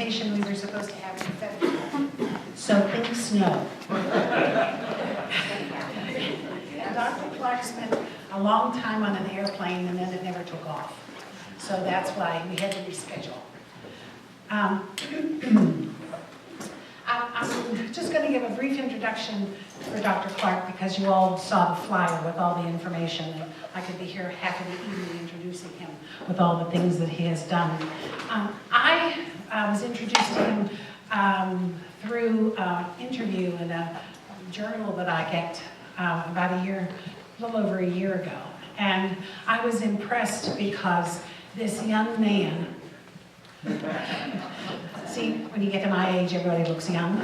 presentation we were supposed to have in February. So think snow. And Dr. Clark spent a long time on an airplane and then it never took off. So that's why we had to reschedule. I'm just going to give a brief introduction for Dr. Clark because you all saw the flyer with all the information. And I could be here half of the evening introducing him with all the things that he has done. I was introduced to him through an interview in a journal that I get about a little over a year ago. And I was impressed because this young man, see, when you get to my age, everybody looks young.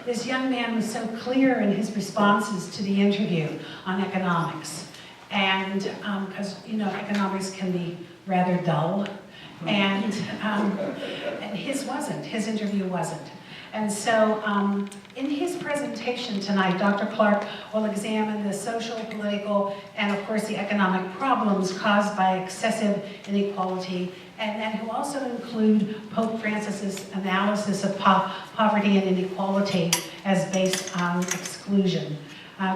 This young man was so clear in his responses to the interview on economics. And because, economics can be rather dull. And his wasn't, his interview wasn't. And so in his presentation tonight, Dr. Clark will examine the social, political, and of course the economic problems caused by excessive inequality, and then he'll also include Pope Francis's analysis of poverty and inequality as based on exclusion.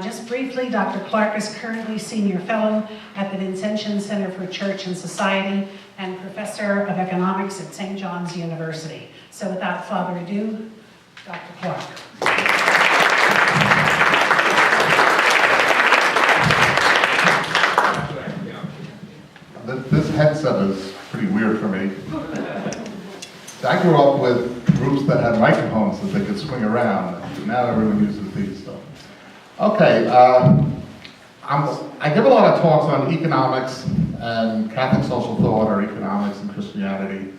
Just briefly, Dr. Clark is currently Senior Fellow at the Vincentian Center for Church and Society and Professor of Economics at St. John's University. So without further ado, Dr. Clark. This headset is pretty weird for me. I grew up with groups that had microphones that they could swing around. Now everyone uses these. So. Okay, I give a lot of talks on economics and Catholic social thought, or economics and Christianity,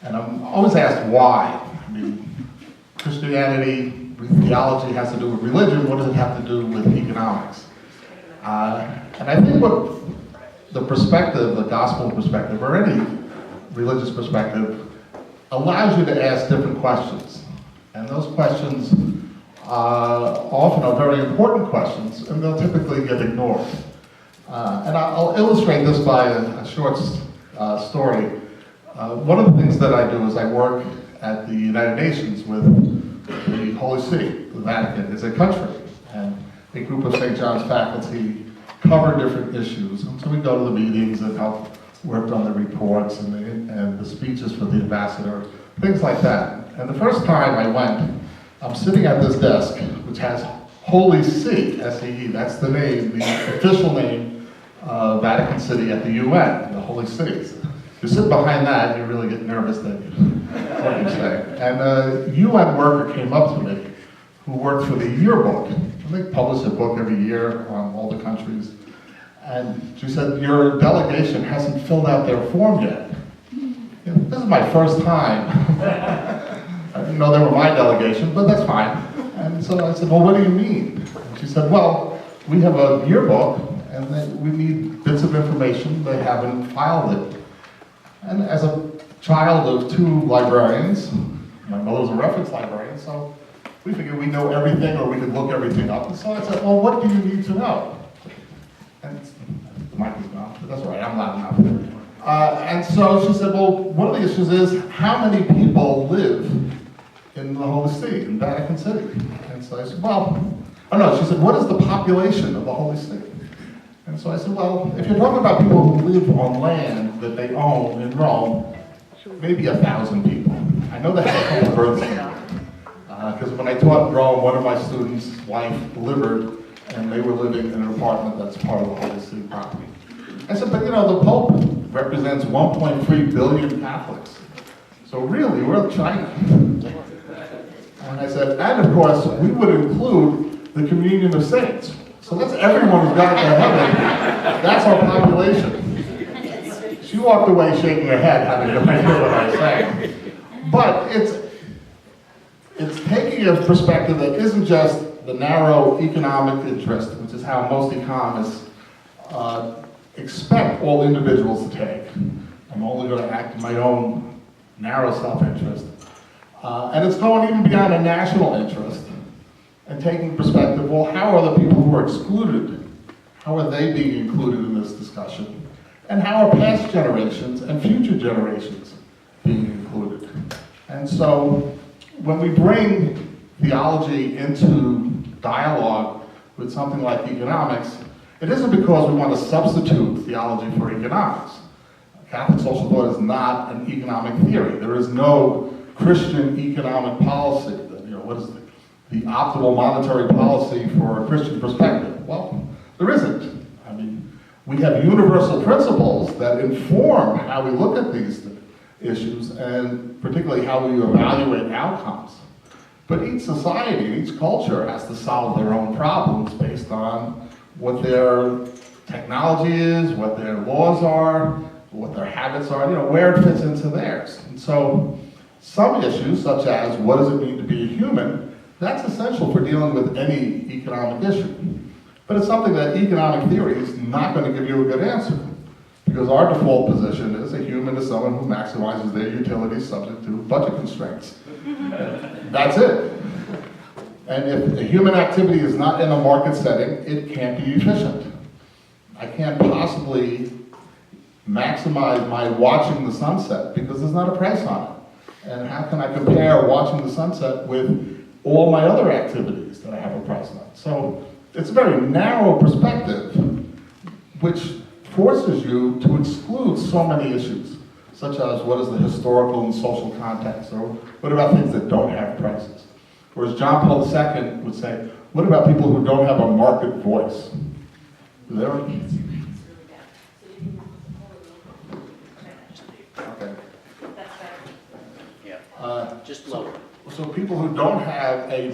and I'm always asked why. I mean, Christianity, theology has to do with religion. What does it have to do with economics? And I think what the perspective, the gospel perspective, or any religious perspective, allows you to ask different questions. And those questions often are very important questions, and they'll typically get ignored. And I'll illustrate this by a short story. One of the things that I do is I work at the United Nations with the Holy See. The Vatican is a country, and a group of St. John's faculty cover different issues. And so we go to the meetings and help work on the reports and the speeches for the ambassador, things like that. And the first time I went, I'm sitting at this desk, which has Holy See, S-E-E, that's the name, the official name of Vatican City at the UN, the Holy See. You sit behind that, you really get nervous then what you say. And a UN worker came up to me who worked for the yearbook. And they publish a book every year on all the countries. And she said, your delegation hasn't filled out their form yet. This is my first time. I didn't know they were my delegation, but that's fine. And so I said, well, what do you mean? And she said, well, we have a yearbook, and we need bits of information. They haven't filed it. And as a child of two librarians, my mother was a reference librarian, so we figured we know everything or we could look everything up. And so I said, well, what do you need to know? And the mic is gone, but that's all right, I'm loud enough. And so she said, well, one of the issues is how many people live in the Holy See, in Vatican City? And so I said, well, oh no, she said, what is the population of the Holy See? And so I said, well, if you're talking about people who live on land that they own in Rome, maybe 1,000 people. I know they have a couple of births here. Because when I taught in Rome, one of my students' wife delivered, and they were living in an apartment that's part of the Holy See property. I said, but the Pope represents 1.3 billion Catholics. So really, we're China. And I said, and of course, we would include the communion of saints. So that's everyone who's got to heaven. That's our population. She walked away shaking her head, having to hear what I was saying. But it's taking a perspective that isn't just the narrow economic interest, which is how most economists expect all individuals to take. I'm only going to act in my own narrow self-interest. And it's going even beyond a national interest and taking perspective, well, how are the people who are excluded, how are they being included in this discussion? And how are past generations and future generations being included? And so when we bring theology into dialogue with something like economics, it isn't because we want to substitute theology for economics. Catholic social thought is not an economic theory. There is no Christian economic policy. What is the optimal monetary policy for a Christian perspective? Well, there isn't. I mean, we have universal principles that inform how we look at these issues, and particularly how we evaluate outcomes. But each society, each culture has to solve their own problems based on what their technology is, what their laws are, what their habits are, where it fits into theirs. And so some issues, such as what does it mean to be a human, that's essential for dealing with any economic issue. But it's something that economic theory is not going to give you a good answer, because our default position is a human is someone who maximizes their utilities subject to budget constraints. That's it. And if a human activity is not in a market setting, it can't be efficient. I can't possibly maximize my watching the sunset because there's not a price on it. And how can I compare watching the sunset with all my other activities that I have a price on? So it's a very narrow perspective, which forces you to exclude so many issues, such as what is the historical and social context, or what about things that don't have prices? Or as John Paul II would say, what about people who don't have a market voice? There? Okay. Just lower. So people who don't have a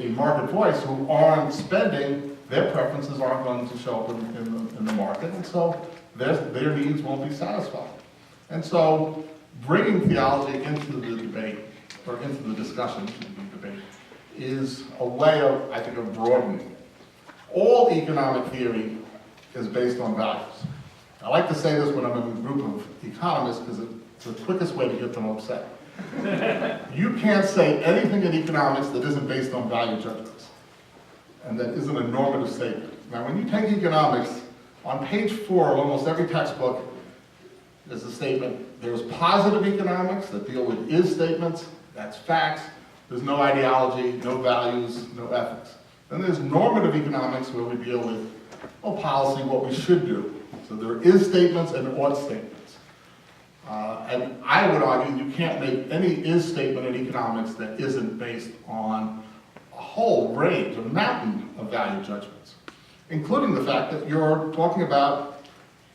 market voice, who aren't spending, their preferences aren't going to show up in the market, and so their needs won't be satisfied. And so bringing theology into the debate, or into the discussion, is a way of, I think, of broadening it. All economic theory is based on values. I like to say this when I'm in a group of economists because it's the quickest way to get them upset. You can't say anything in economics that isn't based on value judgments, and that isn't a normative statement. Now, when you take economics, on page 4 of almost every textbook is a statement, there's positive economics that deal with is statements, that's facts, there's no ideology, no values, no ethics. Then there's normative economics where we deal with, policy, what we should do. So there is statements and ought statements. And I would argue you can't make any is statement in economics that isn't based on a whole range, a mountain of value judgments, including the fact that you're talking about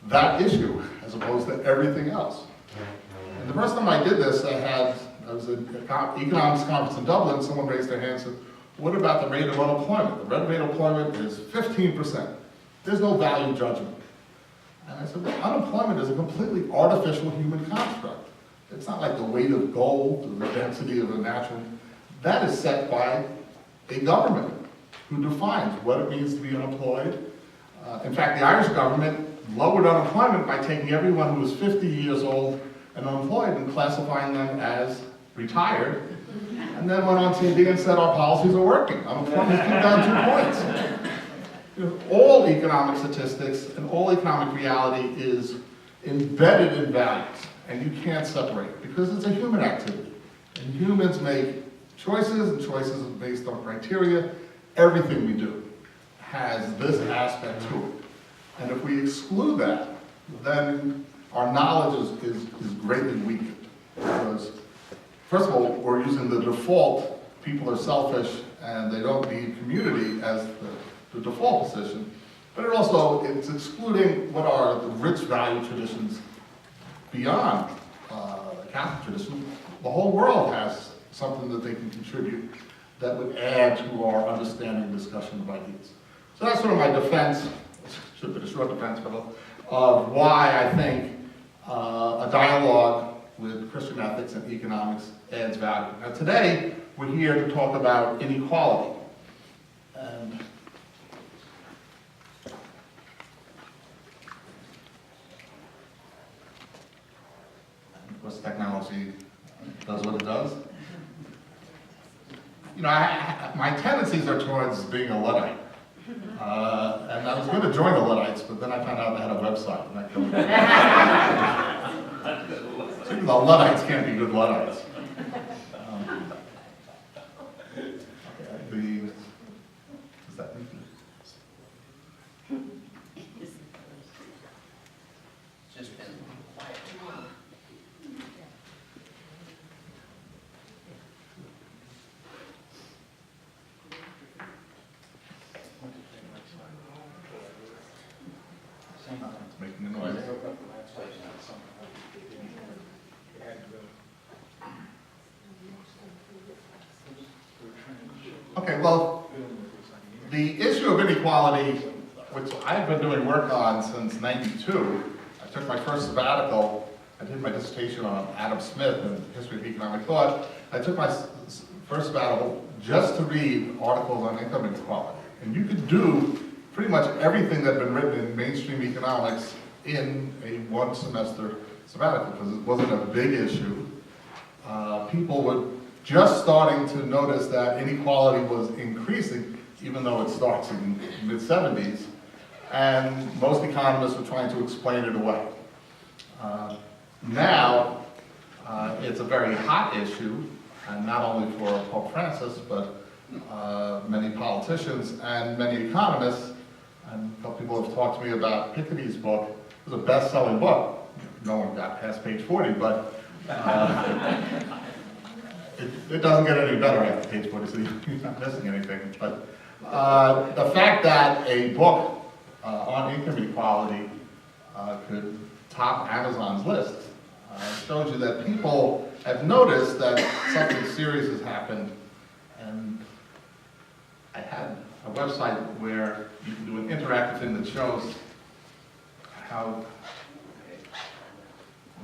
that issue as opposed to everything else. And the first time I did this, I was at an economics conference in Dublin. Someone raised their hand and said, what about the rate of unemployment? The rate of unemployment is 15%. There's no value judgment. And I said, well, unemployment is a completely artificial human construct. It's not like the weight of gold or the density of a natural. That is set by a government who defines what it means to be unemployed. In fact, the Irish government lowered unemployment by taking everyone who was 50 years old and unemployed and classifying them as retired, and then went on TV and said our policies are working. Unemployment's come down 2 points. All economic statistics and all economic reality is embedded in values, and you can't separate it because it's a human activity. And humans make choices, and choices are based on criteria. Everything we do has this aspect to it. And if we exclude that, then our knowledge is greatly weakened. Because, first of all, we're using the default, people are selfish and they don't need community as the default position. But it's excluding what are the rich value traditions beyond the Catholic tradition. The whole world has something that they can contribute that would add to our understanding and discussion of ideas. So that's sort of my defense, should have been a short defense, but of why I think a dialogue with Christian ethics and economics adds value. Now today, we're here to talk about inequality. And of course, technology does what it does. My tendencies are towards being a Luddite. And I was going to join the Luddites, but then I found out they had a website, and I couldn't. The Luddites can't be good Luddites. It's making a noise. Okay, well, the issue of inequality, which I've been doing work on since '92, I took my first sabbatical. I did my dissertation on Adam Smith and the history of economic thought. I took my first sabbatical just to read articles on income inequality. And you could do pretty much everything that had been written in mainstream economics in a one-semester sabbatical, because it wasn't a big issue. People were just starting to notice that inequality was increasing, even though it starts in the mid-70s, and most economists were trying to explain it away. Now, it's a very hot issue, and not only for Pope Francis, but many politicians and many economists. And a couple people have talked to me about Piketty's book. It was a best-selling book. No one got past page 40, but it doesn't get any better after page 40, so you're not missing anything. But the fact that a book on income inequality could top Amazon's list shows you that people have noticed that something serious has happened. And I had a website where you can do an interactive thing that shows how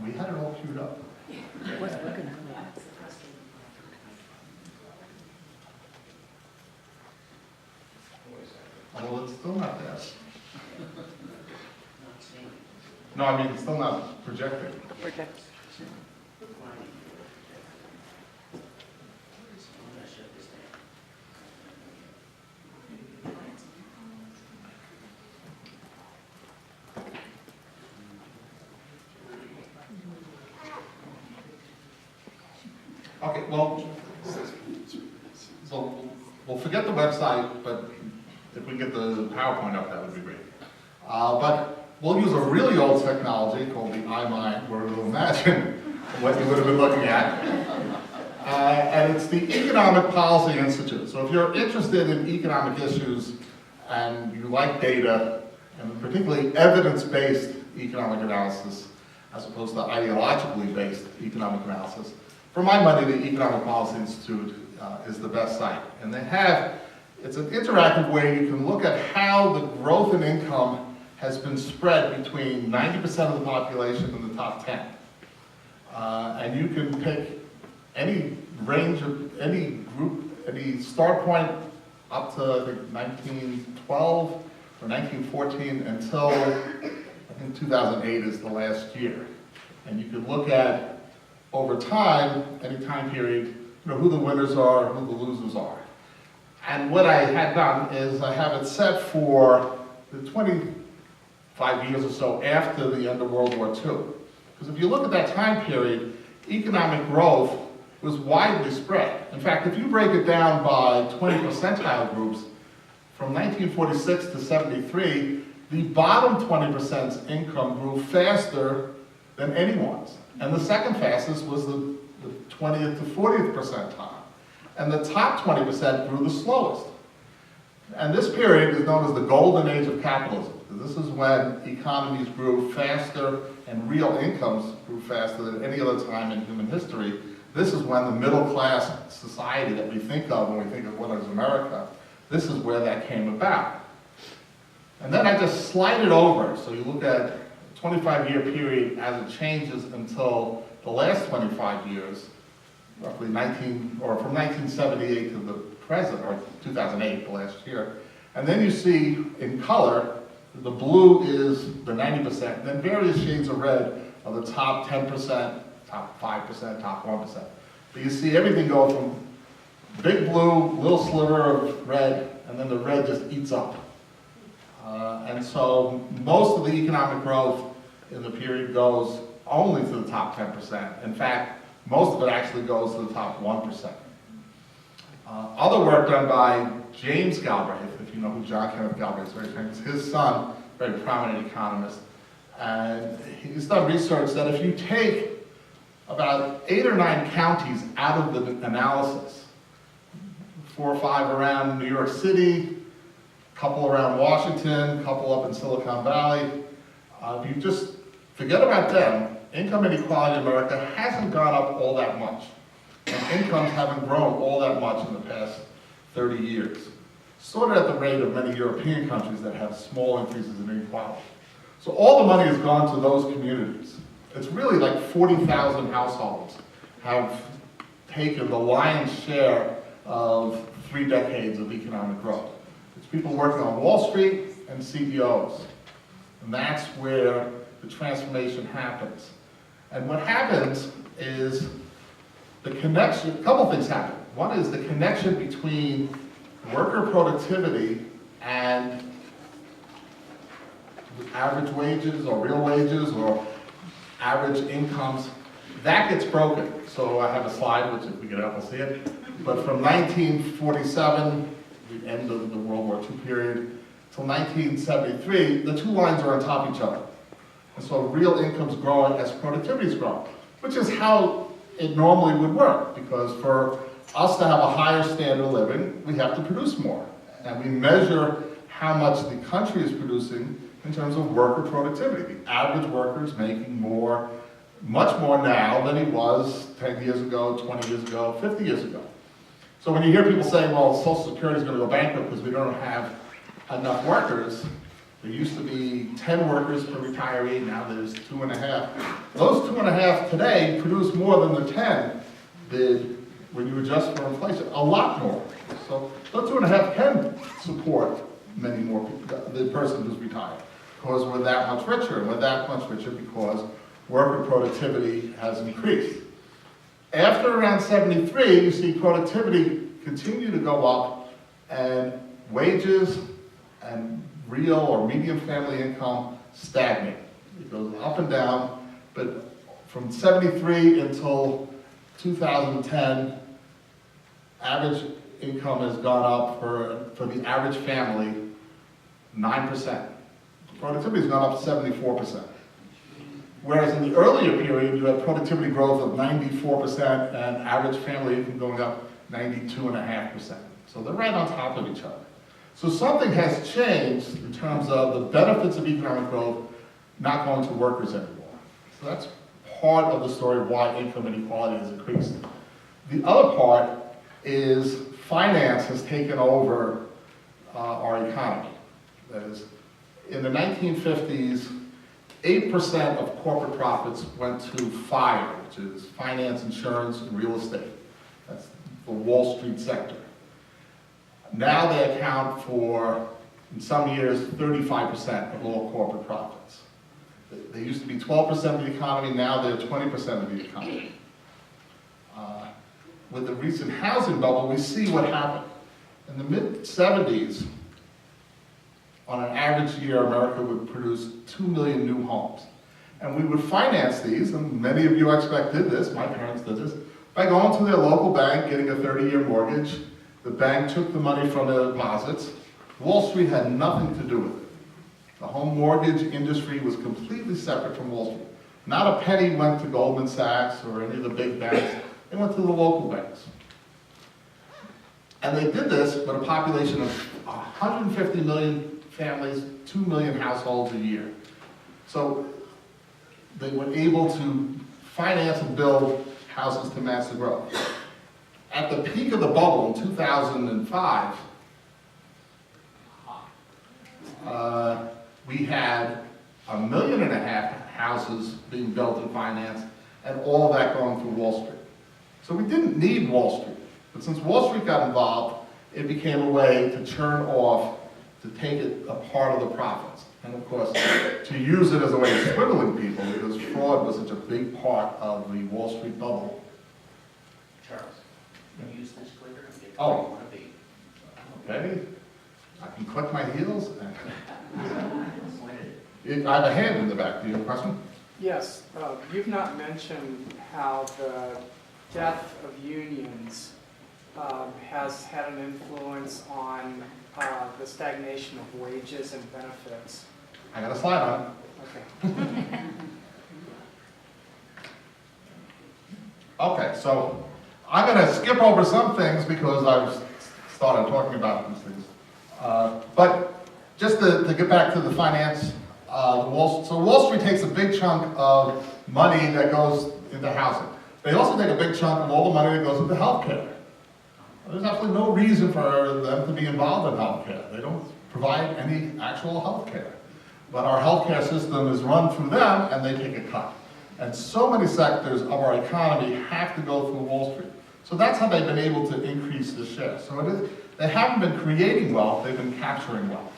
we had it all queued up. Well, it's still not there. No, I mean, it's still not projecting. Okay, well, so we'll forget the website, but if we get the PowerPoint up, that would be great. But we'll use a really old technology called the iMind, where we'll imagine what you would have been looking at. And it's the Economic Policy Institute. So if you're interested in economic issues and you like data, and particularly evidence-based economic analysis, as opposed to ideologically based economic analysis, for my money, the Economic Policy Institute is the best site. And it's an interactive way you can look at how the growth in income has been spread between 90% of the population in the top 10. And you can pick any range of, any group, any start point up to, I think, 1912 or 1914 until, I think, 2008 is the last year. And you can look at, over time, any time period, who the winners are, who the losers are. And what I had done is I have it set for the 25 years or so after the end of World War II. Because if you look at that time period, economic growth was widely spread. In fact, if you break it down by 20 percentile groups, from 1946 to 73, the bottom 20%'s income grew faster than anyone's. And the second fastest was the 20th to 40th percentile. And the top 20% grew the slowest. And this period is known as the golden age of capitalism. This is when economies grew faster and real incomes grew faster than any other time in human history. This is when the middle class society that we think of when we think of what is America, this is where that came about. And then I just slide it over. So you look at 25-year period as it changes until the last 25 years, roughly from 1978 to the present, or 2008, the last year. And then you see in color, the blue is the 90%, and then various shades of red are the top 10%, top 5%, top 1%. But you see everything go from big blue, little sliver of red, and then the red just eats up. And so most of the economic growth in the period goes only to the top 10%. In fact, most of it actually goes to the top 1%. Other work done by James Galbraith, if you know who John Kenneth Galbraith is, very famous, his son, very prominent economist, and he's done research that if you take about 8 or 9 counties out of the analysis, 4 or 5 around New York City, a couple around Washington, a couple up in Silicon Valley, If you just forget about them, income inequality in America hasn't gone up all that much. And incomes haven't grown all that much in the past 30 years. Sort of at the rate of many European countries that have small increases in inequality. So all the money has gone to those communities. It's really like 40,000 households have taken the lion's share of 3 decades of economic growth. It's people working on Wall Street and CEOs. And that's where the transformation happens. And what happens is the connection, a couple things happen. One is the connection between worker productivity and average wages or real wages or average incomes. That gets broken. So I have a slide, which if we get up, we'll see it. But from 1947, the end of the World War II period, till 1973, the 2 lines are on top of each other. And so real income's growing as productivity's growing, which is how it normally would work, because for us to have a higher standard of living, we have to produce more. And we measure how much the country is producing in terms of worker productivity. The average worker is making more, much more now than he was 10 years ago, 20 years ago, 50 years ago. So when you hear people saying, well, Social Security is going to go bankrupt because we don't have enough workers, there used to be 10 workers per retiree, now there's 2.5. Those 2.5 today produce more than the 10 did when you adjust for inflation, a lot more. So those 2.5 can support many more people, the person who's retired, because we're that much richer, and we're that much richer because worker productivity has increased. After around 73, you see productivity continue to go up, and wages and real or median family income stagnate. It goes up and down, but from 73 until 2010, average income has gone up for the average family 9%. Productivity has gone up 74%. Whereas in the earlier period, you had productivity growth of 94% and average family income going up 92.5%. So they're right on top of each other. So something has changed in terms of the benefits of economic growth not going to workers anymore. So that's part of the story of why income inequality has increased. The other part is finance has taken over our economy. That is, in the 1950s, 8% of corporate profits went to FIRE, which is finance, insurance, and real estate. That's the Wall Street sector. Now they account for, in some years, 35% of all corporate profits. They used to be 12% of the economy, now they're 20% of the economy. With the recent housing bubble, we see what happened. In the mid-70s, on an average year, America would produce 2 million new homes. And we would finance these, and many of you I expect did this, my parents did this, by going to their local bank, getting a 30-year mortgage. The bank took the money from their deposits. Wall Street had nothing to do with it. The home mortgage industry was completely separate from Wall Street. Not a penny went to Goldman Sachs or any of the big banks. They went to the local banks. And they did this with a population of 150 million families, 2 million households a year. So they were able to finance and build houses to match the growth. At the peak of the bubble in 2005, we had 1.5 million houses being built and financed, and all that going through Wall Street. So we didn't need Wall Street. But since Wall Street got involved, it became a way to churn off, to take it a part of the profits. And of course, to use it as a way of swindling people, because fraud was such a big part of the Wall Street bubble. Charles, can you use this clicker and get Oh. where you want to be? Okay, I can click my heels. Pointed. I have a hand in the back. Do you have a question? Yes, you've not mentioned how the death of unions has had an influence on the stagnation of wages and benefits. I got a slide on it. Okay. Okay, so I'm going to skip over some things because I've started talking about these things. But just to get back to the finance So Wall Street takes a big chunk of money that goes into housing. They also take a big chunk of all the money that goes into healthcare. There's absolutely no reason for them to be involved in healthcare. They don't provide any actual healthcare. But our healthcare system is run through them, and they take a cut. And so many sectors of our economy have to go through Wall Street. So that's how they've been able to increase the share. So they haven't been creating wealth, they've been capturing wealth.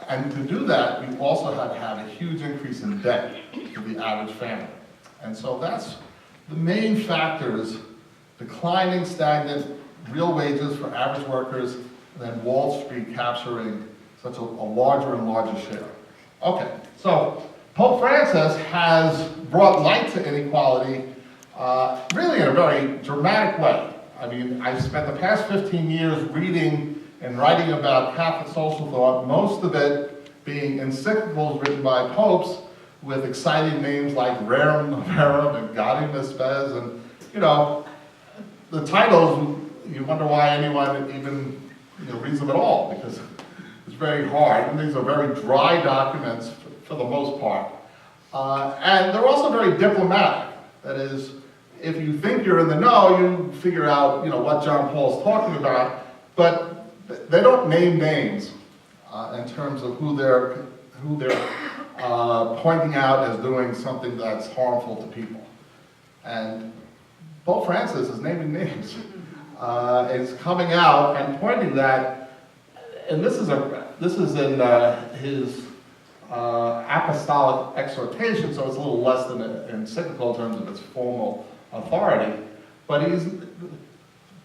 And to do that, we also have to have a huge increase in debt for the average family. And so that's the main factors: declining, stagnant real wages for average workers, and then Wall Street capturing such a larger and larger share. Okay, so Pope Francis has brought light to inequality really in a very dramatic way. I mean, I've spent the past 15 years reading and writing about Catholic social thought, most of it being encyclicals written by popes with exciting names like Rerum Novarum and Gaudium et Spes, and the titles, you wonder why anyone even reads them at all, because it's very hard, and these are very dry documents for the most part. And they're also very diplomatic. That is, if you think you're in the know, you figure out what John Paul's talking about, but they don't name names in terms of who they're pointing out as doing something that's harmful to people. And Pope Francis is naming names. Is coming out and pointing that, and this is in his apostolic exhortation, so it's a little less than an encyclical in terms of its formal authority, but he's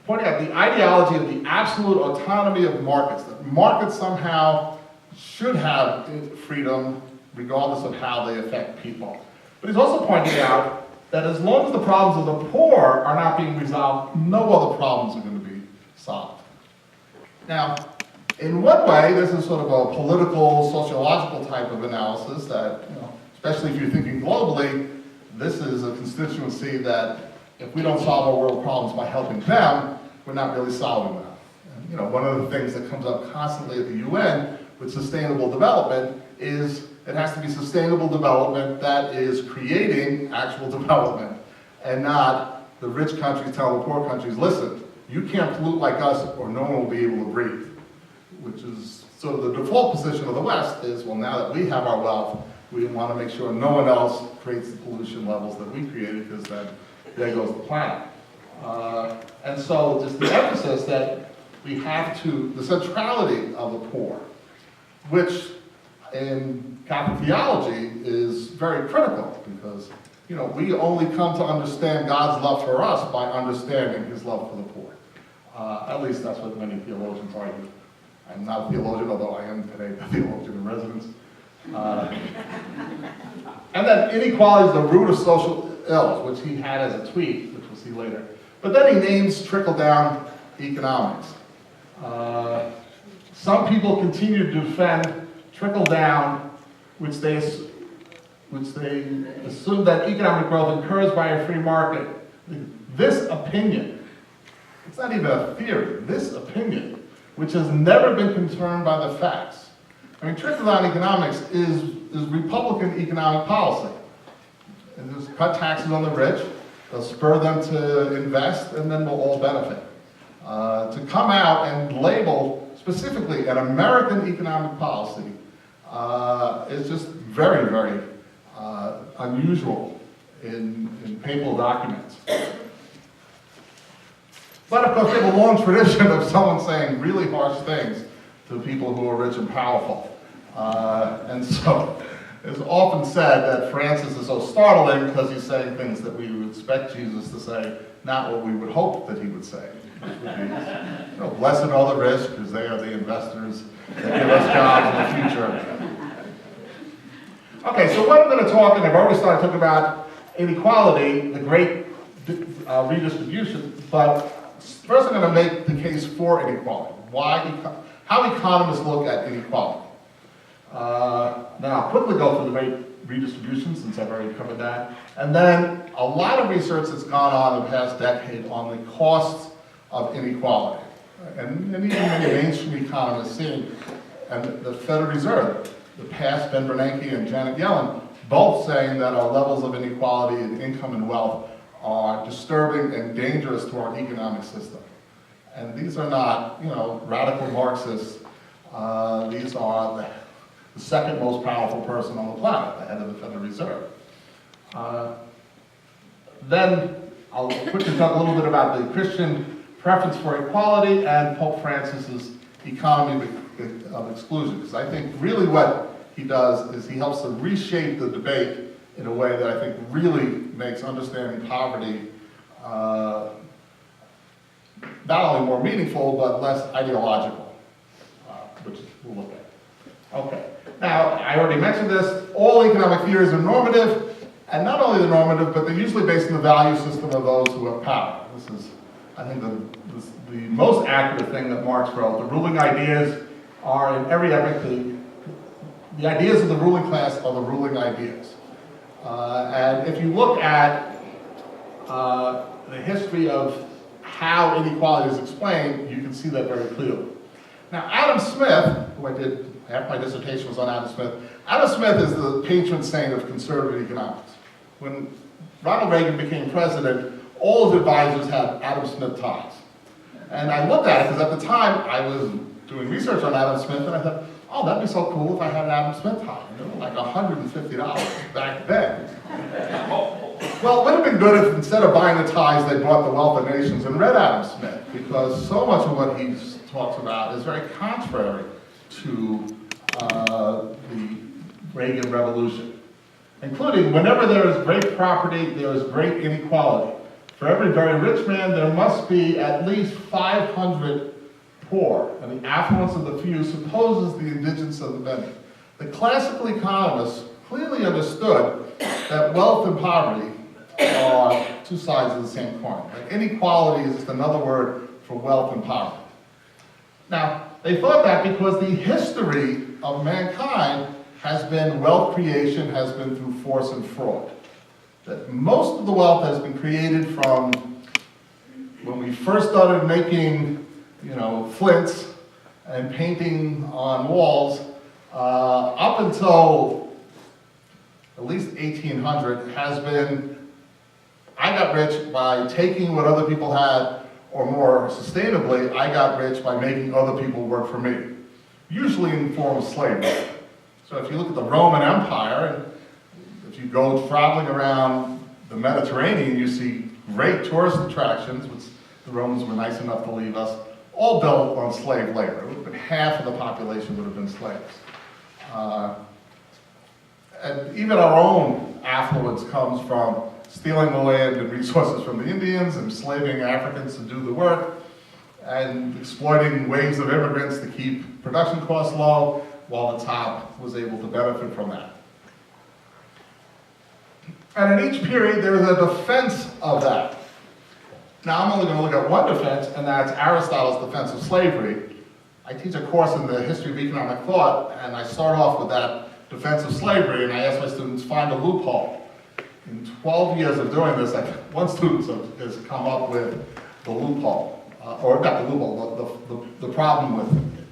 pointing out the ideology of the absolute autonomy of markets, that markets somehow should have freedom regardless of how they affect people. But he's also pointing out that as long as the problems of the poor are not being resolved, no other problems are going to be solved. Now, in one way, this is sort of a political, sociological type of analysis that, especially if you're thinking globally, this is a constituency that if we don't solve our world problems by helping them, we're not really solving them. And, one of the things that comes up constantly at the UN with sustainable development is it has to be sustainable development that is creating actual development, and not the rich countries tell the poor countries, listen, you can't pollute like us or no one will be able to breathe. Which is sort of the default position of the West is, well, now that we have our wealth, we want to make sure no one else creates the pollution levels that we created, because then there goes the planet. And so just the emphasis that we have to, the centrality of the poor, which in Catholic theology is very critical, because we only come to understand God's love for us by understanding his love for the poor. At least that's what many theologians argue. I'm not a theologian, although I am today a theologian in residence. And then inequality is the root of social ills, which he had as a tweet, which we'll see later. But then he names trickle-down economics. Some people continue to defend trickle-down, which they assume that economic growth occurs by a free market. This opinion, it's not even a theory, this opinion, which has never been confirmed by the facts. I mean, trickle-down economics is Republican economic policy. And just cut taxes on the rich, they'll spur them to invest, and then we'll all benefit. To come out and label specifically an American economic policy is just very, very unusual in papal documents. But of course, we have a long tradition of someone saying really harsh things to people who are rich and powerful. And so it's often said that Francis is so startling because he's saying things that we would expect Jesus to say, not what we would hope that he would say. Which would be, blessed are the rich, because they are the investors that give us jobs in the future. Okay, so what I'm going to talk, and I've already started talking about inequality, the great redistribution, but first I'm going to make the case for inequality. How economists look at inequality. Now I'll quickly go through the great redistribution, since I've already covered that. And then a lot of research that's gone on in the past decade on the costs of inequality. And even many mainstream economists seeing and the Federal Reserve, the past Ben Bernanke and Janet Yellen, both saying that our levels of inequality in income and wealth are disturbing and dangerous to our economic system. And these are not, radical Marxists. These are the second most powerful person on the planet, the head of the Federal Reserve. Then I'll quickly talk a little bit about the Christian preference for equality and Pope Francis's economy of exclusion, because I think really what he does is he helps to reshape the debate in a way that I think really makes understanding poverty not only more meaningful, but less ideological, which we'll look at. Okay, now I already mentioned this, all economic theories are normative, and not only they're normative, but they're usually based on the value system of those who have power. This is, I think, the most accurate thing that Marx wrote. The ruling ideas are in every epoch, the ideas of the ruling class are the ruling ideas. And if you look at the history of how inequality is explained, you can see that very clearly. Now, Adam Smith, who I did, half my dissertation was on Adam Smith. Adam Smith is the patron saint of conservative economics. When Ronald Reagan became president, all his advisors had Adam Smith ties. And I looked at it because at the time I was doing research on Adam Smith, and I thought, oh, that'd be so cool if I had an Adam Smith tie. Like $150 back then. Well, it would have been good if instead of buying the ties, they bought The Wealth of Nations and read Adam Smith, because so much of what he talks about is very contrary to the Reagan Revolution, including whenever there is great property, there is great inequality. For every very rich man, there must be at least 500 poor, and the affluence of the few supposes the indigence of the many. The classical economists clearly understood that wealth and poverty are two sides of the same coin. Like inequality is just another word for wealth and poverty. Now, they thought that because the history of mankind has been wealth creation, has been through force and fraud. That most of the wealth has been created from when we first started making, flints and painting on walls, up until at least 1800 has been, I got rich by taking what other people had, or more sustainably, I got rich by making other people work for me, usually in the form of slavery. So if you look at the Roman Empire, and if you go traveling around the Mediterranean, you see great tourist attractions, which the Romans were nice enough to leave us, all built on slave labor. It would have been half of the population would have been slaves. And even our own affluence comes from stealing the land and resources from the Indians, enslaving Africans to do the work, and exploiting waves of immigrants to keep production costs low, while the top was able to benefit from that. And in each period, there is a defense of that. Now, I'm only going to look at one defense, and that's Aristotle's defense of slavery. I teach a course in the history of economic thought, and I start off with that defense of slavery, and I ask my students, find a loophole. In 12 years of doing this, one student has come up with the loophole, or not the loophole, the problem with it.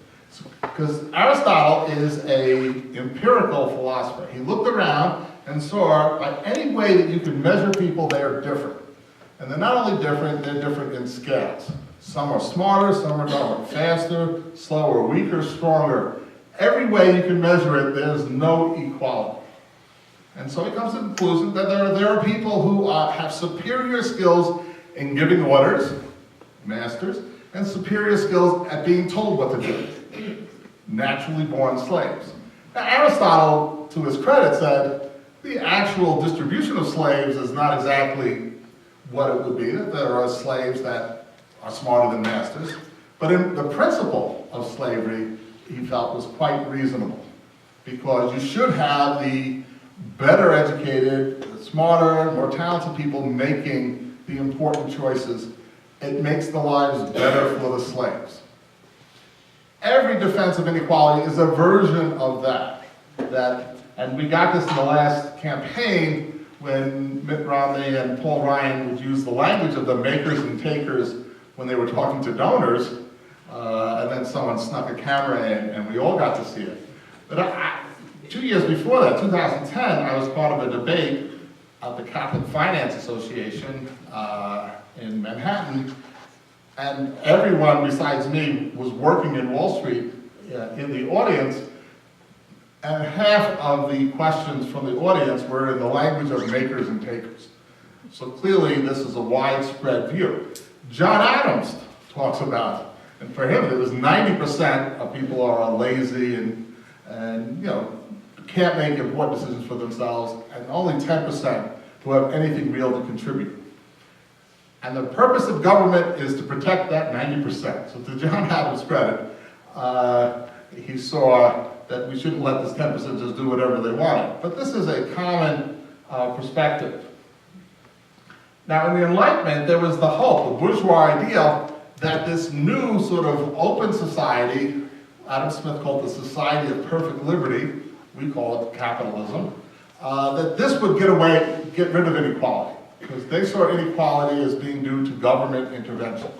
Because Aristotle is an empirical philosopher. He looked around and saw by any way that you can measure people, they are different. And they're not only different, they're different in scales. Some are smarter, some are dumber, faster, slower, weaker, stronger. Every way you can measure it, there's no equality. And so he comes to the conclusion that there are people who have superior skills in giving orders, masters, and superior skills at being told what to do, naturally born slaves. Now Aristotle, to his credit, said the actual distribution of slaves is not exactly what it would be, that there are slaves that are smarter than masters, but in the principle of slavery, he felt was quite reasonable, because you should have the better educated, smarter, more talented people making the important choices. It makes the lives better for the slaves. Every defense of inequality is a version of that. And we got this in the last campaign when Mitt Romney and Paul Ryan would use the language of the makers and takers when they were talking to donors. and then someone snuck a camera in, and we all got to see it. But 2 years before that, 2010, I was part of a debate at the Catholic Finance Association in Manhattan, and everyone besides me was working in Wall Street in the audience, and half of the questions from the audience were in the language of makers and takers. So clearly this is a widespread view. John Adams talks about, and for him it was 90% of people are lazy and can't make important decisions for themselves, and only 10% who have anything real to contribute. And the purpose of government is to protect that 90%. So to John Adams' credit, he saw that we shouldn't let this 10% just do whatever they wanted. But this is a common perspective. Now in the Enlightenment, there was the hope, the bourgeois ideal, that this new sort of open society, Adam Smith called the society of perfect liberty, we call it capitalism, that this would get rid of inequality, because they saw inequality as being due to government intervention.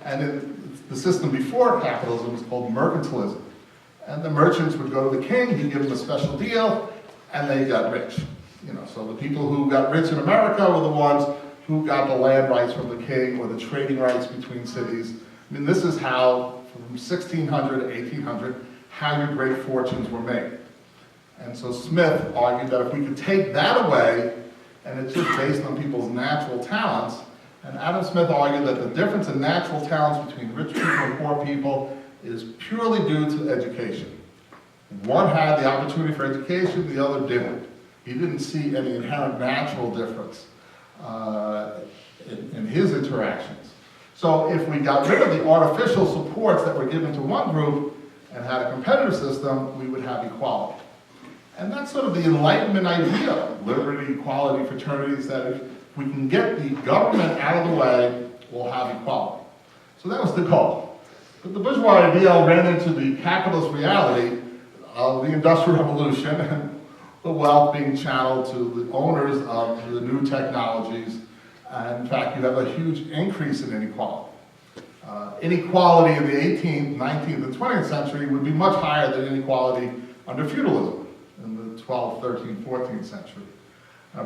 And in the system before capitalism was called mercantilism. And the merchants would go to the king, he'd give them a special deal, and they got rich. So the people who got rich in America were the ones who got the land rights from the king or the trading rights between cities. I mean, this is how, from 1600 to 1800, how your great fortunes were made. And so Smith argued that if we could take that away, and it's just based on people's natural talents, and Adam Smith argued that the difference in natural talents between rich people and poor people is purely due to education. One had the opportunity for education, the other didn't. He didn't see any inherent natural difference in his interactions. So if we got rid of the artificial supports that were given to one group and had a competitive system, we would have equality. And that's sort of the Enlightenment idea, liberty, equality, fraternities, that if we can get the government out of the way, we'll have equality. So that was the goal. But the bourgeois ideal ran into the capitalist reality of the Industrial Revolution and the wealth being channeled to the owners of the new technologies. And in fact, you have a huge increase in inequality. Inequality in the 18th, 19th, and 20th century would be much higher than inequality under feudalism in the 12th, 13th, 14th century.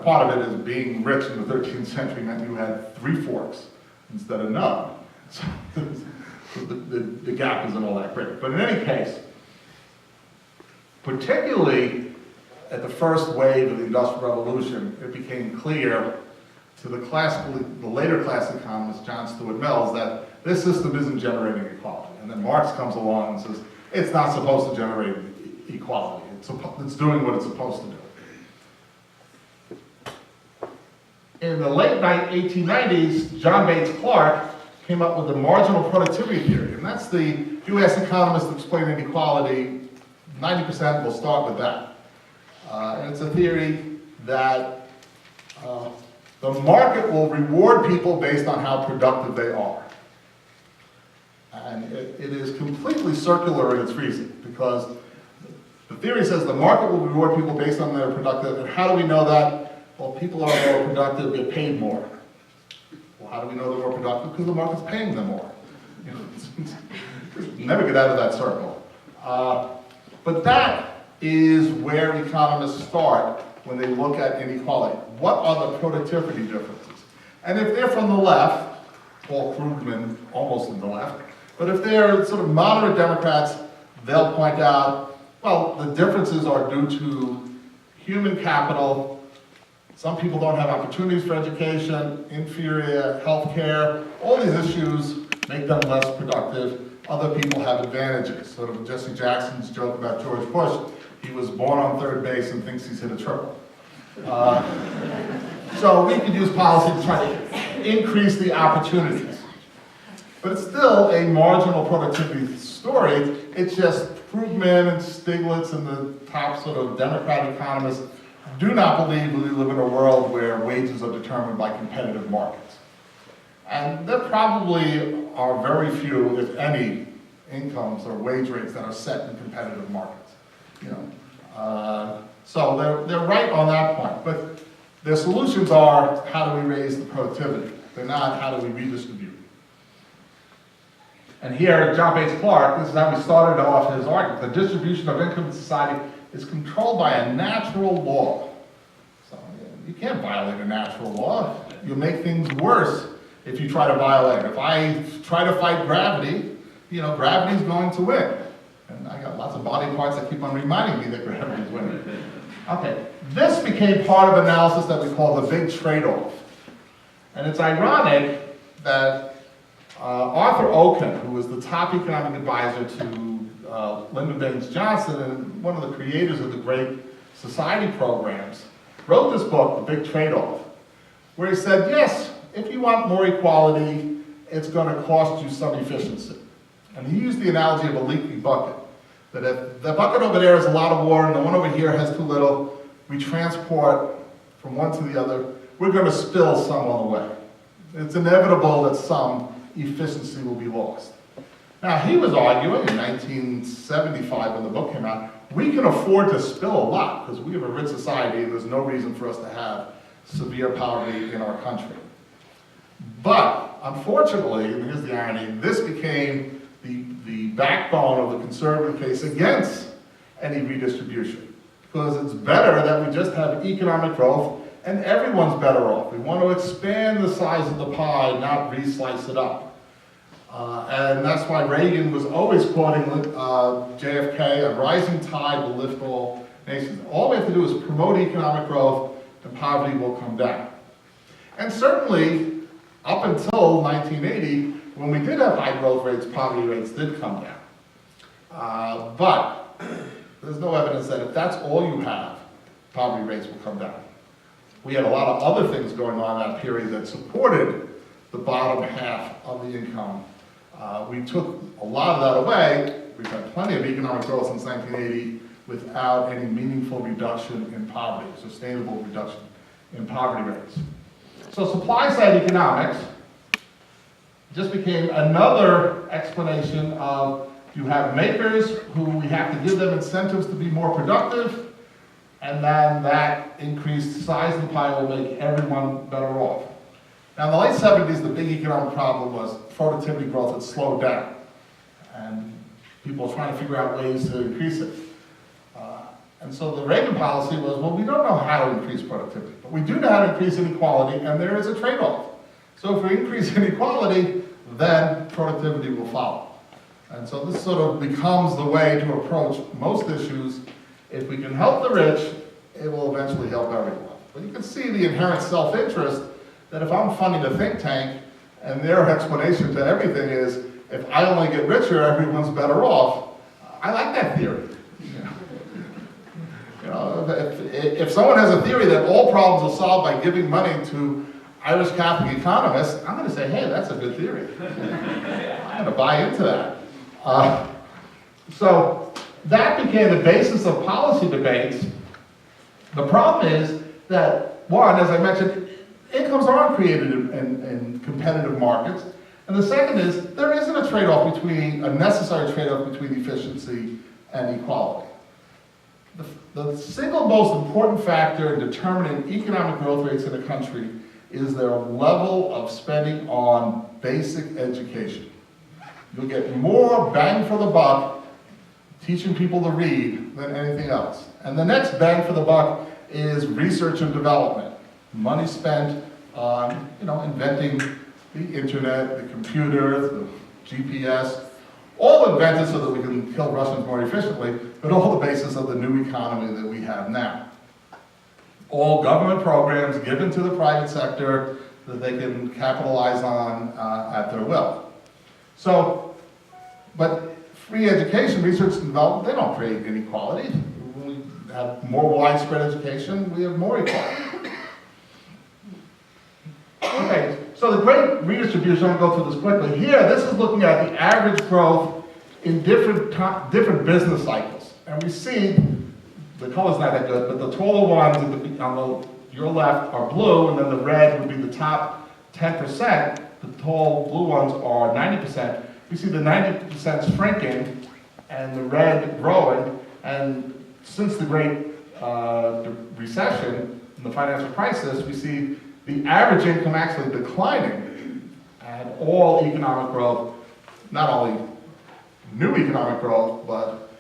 Part of it is being rich in the 13th century meant you had 3 forks instead of none. So the gap isn't all that great. But in any case, particularly at the first wave of the Industrial Revolution, it became clear to the later class economist, John Stuart Mills, that this system isn't generating equality. And then Marx comes along and says, it's not supposed to generate equality. It's doing what it's supposed to do. In the late 1890s, John Bates Clark came up with the marginal productivity theory. And that's if you ask economists to explain inequality, 90% will start with that. And it's a theory that the market will reward people based on how productive they are. And it is completely circular in its reason, because the theory says the market will reward people based on their productive. And how do we know that? Well, people are more productive, get paid more. Well, how do we know they're more productive? Because the market's paying them more. Never get out of that circle. But that is where economists start when they look at inequality. What are the productivity differences? And if they're from the left, Paul Krugman, almost in the left, but if they're sort of moderate Democrats, they'll point out, well, the differences are due to human capital. Some people don't have opportunities for education, inferior health care. All these issues make them less productive. Other people have advantages. Sort of Jesse Jackson's joke about George Bush, he was born on third base and thinks he's hit a triple. So we could use policy to try to increase the opportunities. But it's still a marginal productivity story. It's just Krugman and Stiglitz and the top sort of Democrat economists do not believe we live in a world where wages are determined by competitive markets. And there probably are very few, if any, incomes or wage rates that are set in competitive markets. So they're right on that point. But their solutions are, how do we raise the productivity? They're not, how do we redistribute? And here, John Bates Clark, this is how he started off his argument. The distribution of income in society is controlled by a natural law. So you can't violate a natural law. You'll make things worse if you try to violate it. If I try to fight gravity, gravity's going to win. And I got lots of body parts that keep on reminding me that gravity's winning. Okay, this became part of analysis that we call the big trade-off. And it's ironic that Arthur Okun, who was the top economic advisor to Lyndon Baines Johnson and one of the creators of the Great Society programs, wrote this book, The Big Trade-Off, where he said, yes, if you want more equality, it's going to cost you some efficiency. And he used the analogy of a leaky bucket, that if the bucket over there has a lot of water and the one over here has too little, we transport from one to the other, we're going to spill some on the way. It's inevitable that some efficiency will be lost. Now, he was arguing in 1975 when the book came out, we can afford to spill a lot because we have a rich society and there's no reason for us to have severe poverty in our country. But, unfortunately, and here's the irony, this became the backbone of the conservative case against any redistribution. Because it's better that we just have economic growth and everyone's better off. We want to expand the size of the pie, not re-slice it up. And that's why Reagan was always quoting JFK, a rising tide will lift all nations. All we have to do is promote economic growth and poverty will come down. And certainly, up until 1980, when we did have high growth rates, poverty rates did come down. But there's no evidence that if that's all you have, poverty rates will come down. We had a lot of other things going on in that period that supported the bottom half of the income. We took a lot of that away. We've had plenty of economic growth since 1980 without any meaningful reduction in poverty, sustainable reduction in poverty rates. So supply-side economics just became another explanation of you have makers who we have to give them incentives to be more productive, and then that increased size of the pie will make everyone better off. Now, in the late 70s, the big economic problem was productivity growth had slowed down, and people were trying to figure out ways to increase it. And so the Reagan policy was, well, we don't know how to increase productivity, but we do know how to increase inequality, and there is a trade-off. So if we increase inequality, then productivity will follow. And so this sort of becomes the way to approach most issues. If we can help the rich, it will eventually help everyone. But you can see the inherent self-interest that if I'm funding a think tank and their explanation to everything is, if I only get richer, everyone's better off, I like that theory. If someone has a theory that all problems are solved by giving money to Irish Catholic economists, I'm going to say, hey, that's a good theory. I'm going to buy into that. So that became the basis of policy debates. The problem is that, one, as I mentioned, incomes aren't created in competitive markets. And the second is, there isn't a trade-off between, a necessary trade-off between efficiency and equality. The single most important factor in determining economic growth rates in a country is their level of spending on basic education. You'll get more bang for the buck teaching people to read than anything else. And the next bang for the buck is research and development. Money spent on, inventing the internet, the computer, the GPS, all invented so that we can kill Russians more efficiently, but all the basis of the new economy that we have now. All government programs given to the private sector that they can capitalize on at their will. So, but free education, research and development, they don't create inequality. When we have more widespread education, we have more equality. Okay, so the great redistribution, I'm going to go through this quickly. Here, this is looking at the average growth in different business cycles. And we see, the color's not that good, but the taller ones on your left are blue, and then the red would be the top 10%. The tall blue ones are 90%. We see the 90% shrinking and the red growing. And since the Great Recession and the financial crisis, we see the average income actually declining and all economic growth not only new economic growth, but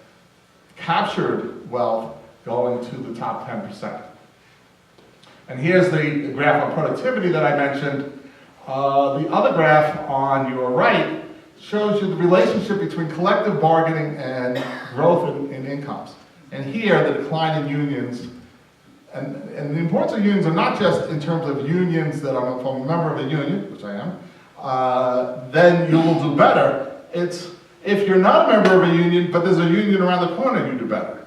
captured wealth going to the top 10%. And here's the graph on productivity that I mentioned. The other graph on your right shows you the relationship between collective bargaining and growth in incomes. And here, the decline in unions, and the importance of unions are not just in terms of unions that if I'm a member of a union, which I am, then you will do better. It's if you're not a member of a union, but there's a union around the corner, you do better.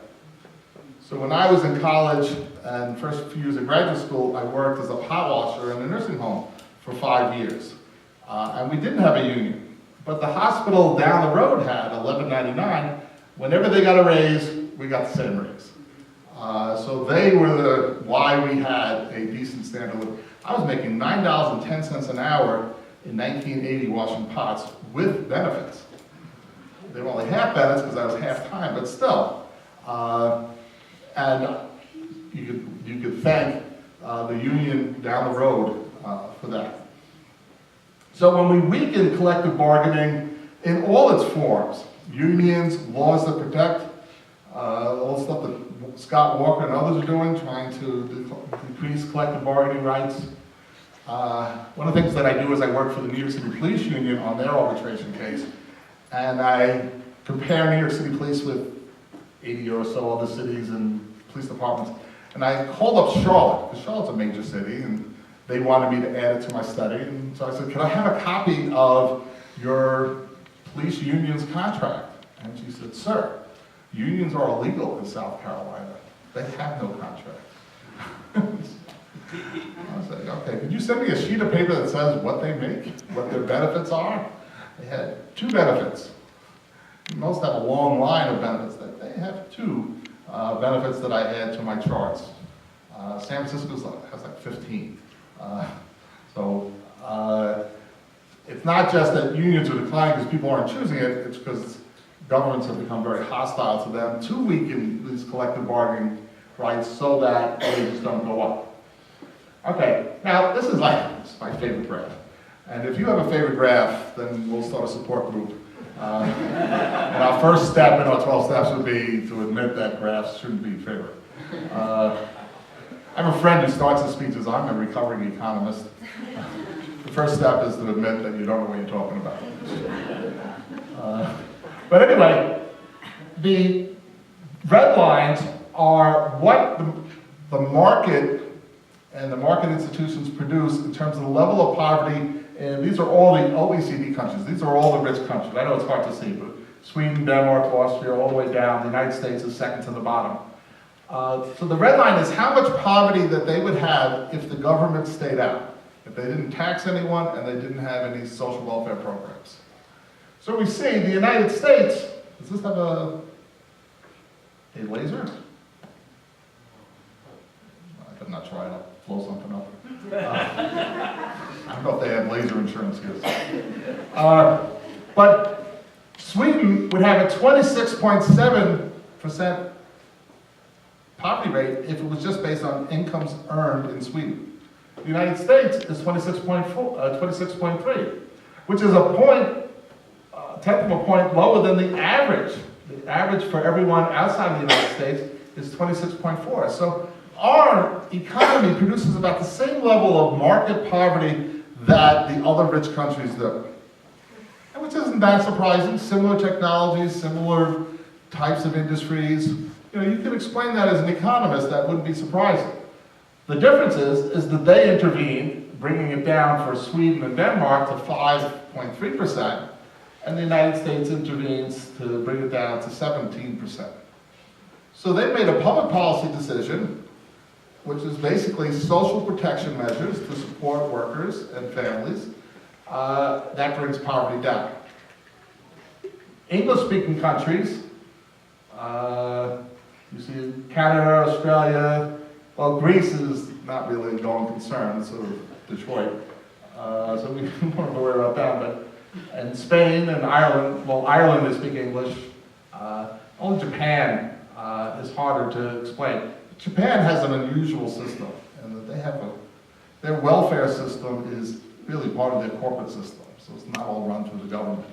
So when I was in college and first few years of graduate school, I worked as a pot washer in a nursing home for 5 years. And we didn't have a union. But the hospital down the road had $11.99. Whenever they got a raise, we got the same raise. So they were why we had a decent standard of living. I was making $9.10 an hour in 1980 washing pots with benefits. They were only half benefits because I was half-time, but still. And you could thank the union down the road for that. So when we weaken collective bargaining in all its forms, unions, laws that protect, all the stuff that Scott Walker and others are doing, trying to decrease collective bargaining rights. One of the things that I do is I work for the New York City Police Union on their arbitration case, and I compare New York City Police with 80 or so other cities and police departments. And I called up Charlotte, because Charlotte's a major city, and they wanted me to add it to my study. And so I said, can I have a copy of your police union's contract? And she said, sir, unions are illegal in South Carolina. They have no contract. I was like, okay, could you send me a sheet of paper that says what they make, what their benefits are? They had 2 benefits. Most have a long line of benefits. They have 2 benefits that I add to my charts. San Francisco has like 15. It's not just that unions are declining because people aren't choosing it, it's because governments have become very hostile to them to weaken these collective bargaining rights so that wages don't go up. Okay, now this is my favorite graph. And if you have a favorite graph, then we'll start a support group. And our first step in our 12 steps would be to admit that graphs shouldn't be favorite. I have a friend who starts his speeches, I'm a recovering economist. The first step is to admit that you don't know what you're talking about. But anyway, the red lines are what the market and the market institutions produce in terms of the level of poverty, and these are all the OECD countries. These are all the rich countries. I know it's hard to see, but Sweden, Denmark, Austria, all the way down. The United States is second to the bottom. So the red line is how much poverty that they would have if the government stayed out, if they didn't tax anyone and they didn't have any social welfare programs. So we see the United States, does this have a laser? I'm not trying to blow something up. I don't know if they have laser insurance here. But Sweden would have a 26.7% poverty rate if it was just based on incomes earned in Sweden. The United States is 26.3, which is a tenth of a point lower than the average. The average for everyone outside of the United States is 26.4. So our economy produces about the same level of market poverty that the other rich countries do. And which isn't that surprising. Similar technologies, similar types of industries. You know, you could explain that as an economist, that wouldn't be surprising. The difference is that they intervene, bringing it down for Sweden and Denmark to 5.3%, and the United States intervenes to bring it down to 17%. So they made a public policy decision, which is basically social protection measures to support workers and families, that brings poverty down. English-speaking countries, you see Canada, Australia, well, Greece is not really a going concern, it's sort of Detroit. So we don't have to worry about that, but and Spain and Ireland, well, Ireland is speak English. Only Japan is harder to explain. Japan has an unusual system, and that they have their welfare system is really part of their corporate system, so it's not all run through the government.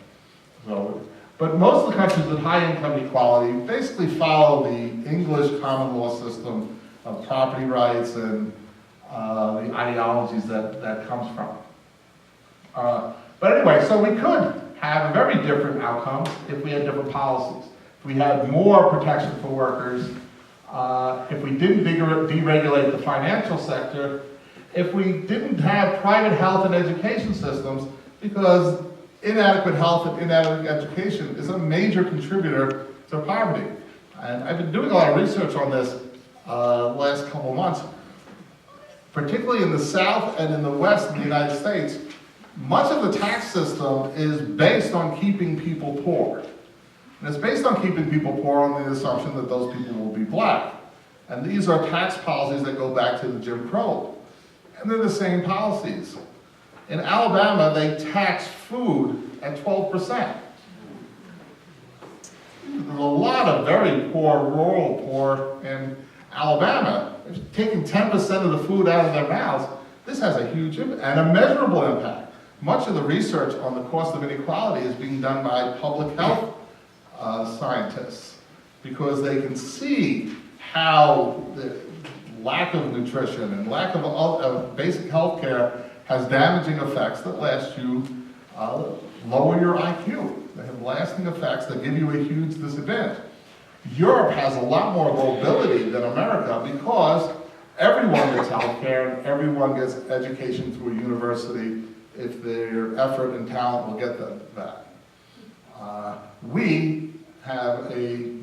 So, but most of the countries with high income equality basically follow the English common law system of property rights and the ideologies that comes from. But anyway, so we could have a very different outcome if we had different policies. If we had more protection for workers, if we didn't deregulate the financial sector, if we didn't have private health and education systems, because inadequate health and inadequate education is a major contributor to poverty. And I've been doing a lot of research on this last couple of months. Particularly in the South and in the West of the United States, much of the tax system is based on keeping people poor. And it's based on keeping people poor on the assumption that those people will be black. And these are tax policies that go back to the Jim Crow. And they're the same policies. In Alabama, they tax food at 12%. There's a lot of very poor, rural poor in Alabama. They're taking 10% of the food out of their mouths. This has a huge impact and a measurable impact. Much of the research on the cost of inequality is being done by public health scientists, because they can see how the lack of nutrition and lack of basic health care has damaging effects that last you lower your IQ. They have lasting effects that give you a huge disadvantage. Europe has a lot more mobility than America because everyone gets health care and everyone gets education through a university if their effort and talent will get them that. We have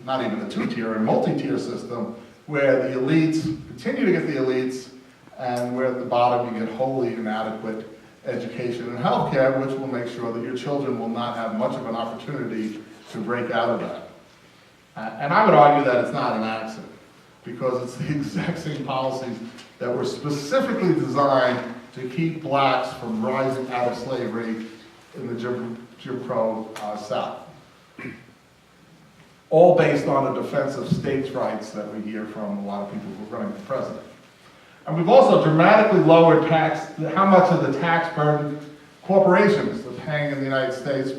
not even a two-tier, a multi-tier system where the elites continue to get the elites, and where at the bottom you get wholly inadequate education and health care, which will make sure that your children will not have much of an opportunity to break out of that. And I would argue that it's not an accident, because it's the exact same policies that were specifically designed to keep blacks from rising out of slavery in the Jim Crow South. All based on a defense of states' rights that we hear from a lot of people who are running for president. And we've also dramatically lowered how much of the tax burden corporations are paying in the United States.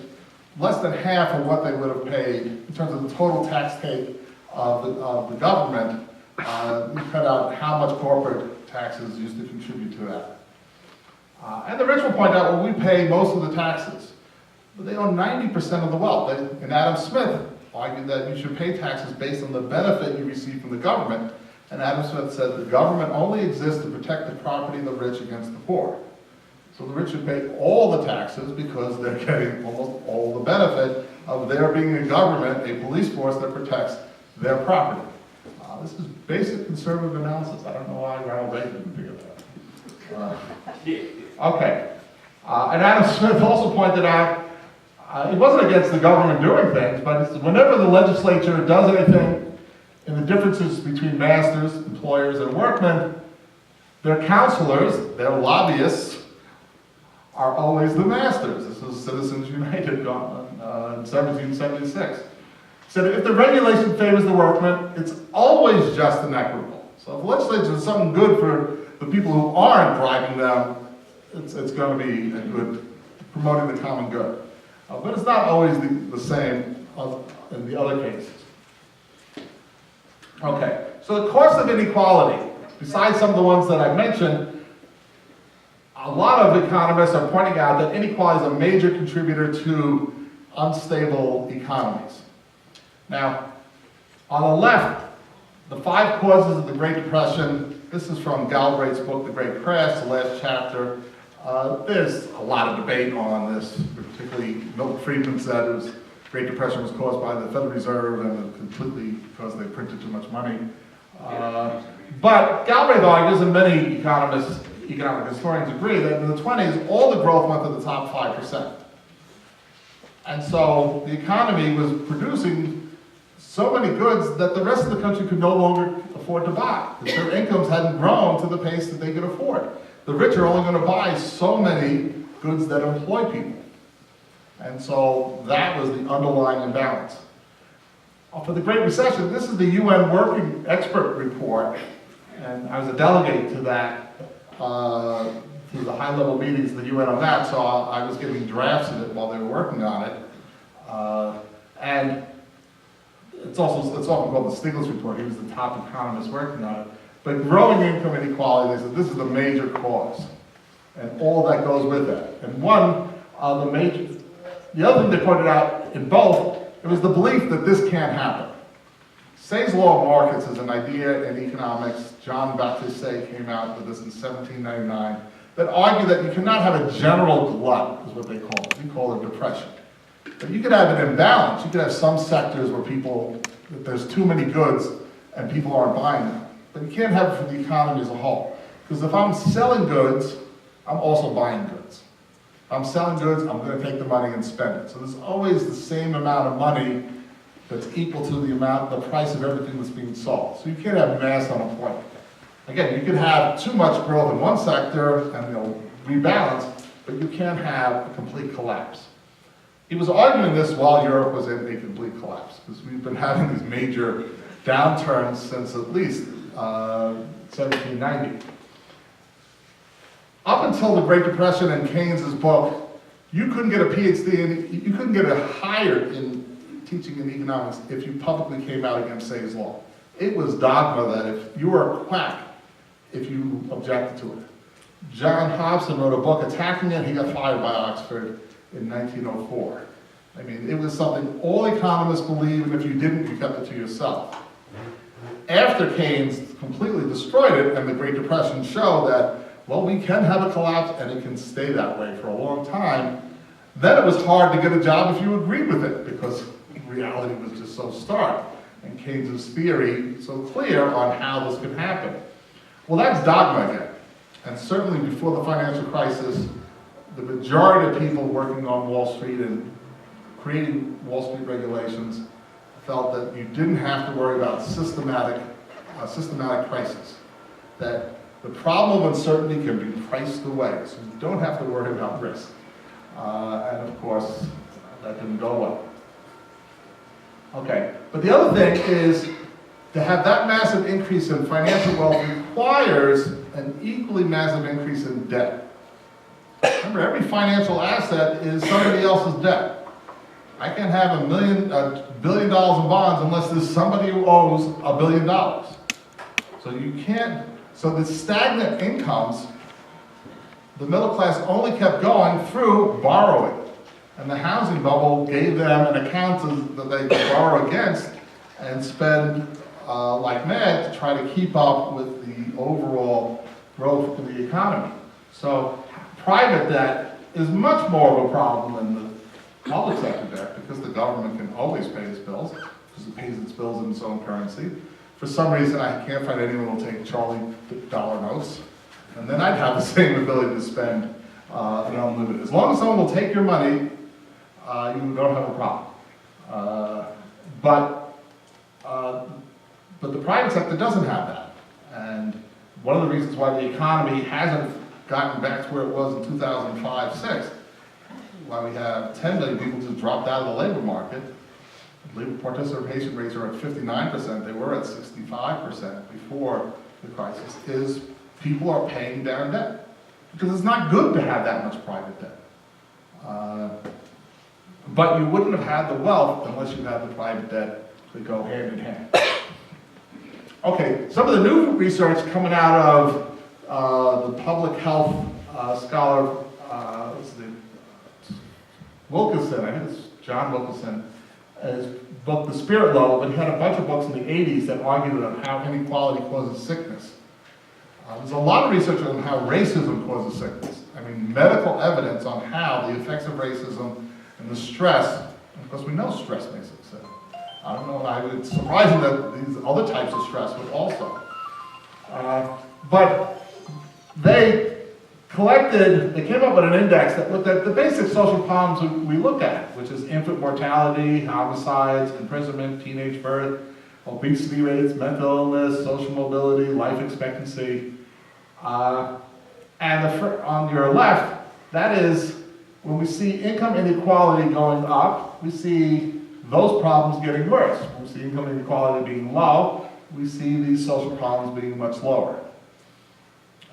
Less than half of what they would have paid in terms of the total tax take of the government. We cut out how much corporate taxes used to contribute to that. And the rich will point out, well, we pay most of the taxes, but they own 90% of the wealth. And Adam Smith argued that you should pay taxes based on the benefit you receive from the government. And Adam Smith said the government only exists to protect the property of the rich against the poor. So the rich should pay all the taxes because they're getting almost all the benefit of there being a government, a police force that protects their property. This is basic conservative analysis. I don't know why Ronald Reagan didn't figure that out. Okay. And Adam Smith also pointed out, it wasn't against the government doing things, but whenever the legislature does anything in the differences between masters, employers, and workmen, their counselors, their lobbyists, are always the masters. This was Citizens United in 1776. So if the regulation favors the workmen, it's always just and equitable. So if the legislature is something good for the people who aren't driving them, it's going to be a good, promoting the common good. But it's not always the same in the other cases. Okay, so the cost of inequality, besides some of the ones that I mentioned, a lot of economists are pointing out that inequality is a major contributor to unstable economies. Now, on the left, the 5 causes of the Great Depression. This is from Galbraith's book, The Great Crash, the last chapter. There's a lot of debate on this, particularly Milton Friedman said the Great Depression was caused by the Federal Reserve and completely because they printed too much money. But Galbraith argues, and many economic historians agree, that in the 20s, all the growth went to the top 5%. And so the economy was producing so many goods that the rest of the country could no longer afford to buy, because their incomes hadn't grown to the pace that they could afford. The rich are only going to buy so many goods that employ people. And so that was the underlying imbalance. For the Great Recession, this is the UN Working Expert Report, and I was a delegate to that, to the high-level meetings of the UN on that, so I was giving drafts of it while they were working on it. And it's often called the Stiglitz Report. He was the top economist working on it. But growing income inequality, they said this is the major cause. And all that goes with that. And the other thing they pointed out in both, it was the belief that this can't happen. Say's law of markets is an idea in economics. John Baptiste Say came out with this in 1799 that argued that you cannot have a general glut, is what they call it. We call it depression. But you could have an imbalance. You could have some sectors where there's too many goods and people aren't buying them. But you can't have it for the economy as a whole. Because if I'm selling goods, I'm also buying goods. If I'm selling goods, I'm going to take the money and spend it. So there's always the same amount of money that's equal to the price of everything that's being sold. So you can't have mass unemployment. Again, you can have too much growth in one sector and rebalance, but you can't have a complete collapse. He was arguing this while Europe was in a complete collapse, because we've been having these major downturns since at least 1790. Up until the Great Depression and Keynes's book, you couldn't get a PhD, you couldn't get hired in teaching in economics if you publicly came out against Say's law. It was dogma that if you were a quack, if you objected to it. John Hobson wrote a book attacking it. He got fired by Oxford in 1904. I mean, it was something all economists believed, and if you didn't, you kept it to yourself. After Keynes completely destroyed it, and the Great Depression showed that, well, we can have a collapse, and it can stay that way for a long time, then it was hard to get a job if you agreed with it, because reality was just so stark, and Keynes's theory so clear on how this could happen. Well, that's dogma again. And certainly before the financial crisis, the majority of people working on Wall Street and creating Wall Street regulations felt that you didn't have to worry about systematic crisis. That the problem of uncertainty can be priced away, so you don't have to worry about risk. And of course, that didn't go well. Okay, but the other thing is, to have that massive increase in financial wealth requires an equally massive increase in debt. Remember, every financial asset is somebody else's debt. I can't have $1 billion in bonds unless there's somebody who owes $1 billion. So you can't, so the stagnant incomes, the middle class only kept going through borrowing. And the housing bubble gave them an account that they could borrow against and spend like mad to try to keep up with the overall growth of the economy. So private debt is much more of a problem than the public sector debt, because the government can always pay its bills, because it pays its bills in its own currency. For some reason, I can't find anyone who will take Charlie dollar notes, and then I'd have the same ability to spend unlimited. As long as someone will take your money, you don't have a problem. But the private sector doesn't have that. And one of the reasons why the economy hasn't gotten back to where it was in 2005-06, why we have 10 million people just dropped out of the labor market. Labor participation rates are at 59%, they were at 65% before the crisis, is people are paying down debt. Because it's not good to have that much private debt. But you wouldn't have had the wealth unless you had the private debt to go hand in hand. Okay, some of the new research coming out of the public health scholar, Wilkinson, I think it's John Wilkinson, his book, The Spirit Level, but he had a bunch of books in the 80s that argued on how inequality causes sickness. There's a lot of research on how racism causes sickness. I mean, medical evidence on how the effects of racism and the stress, and of course we know stress makes us sick. I don't know, it's surprising that these other types of stress would also. But they came up with an index that looked at the basic social problems we look at, which is infant mortality, homicides, imprisonment, teenage birth, obesity rates, mental illness, social mobility, life expectancy. And on your left, that is when we see income inequality going up, we see those problems getting worse. When we see income inequality being low, we see these social problems being much lower.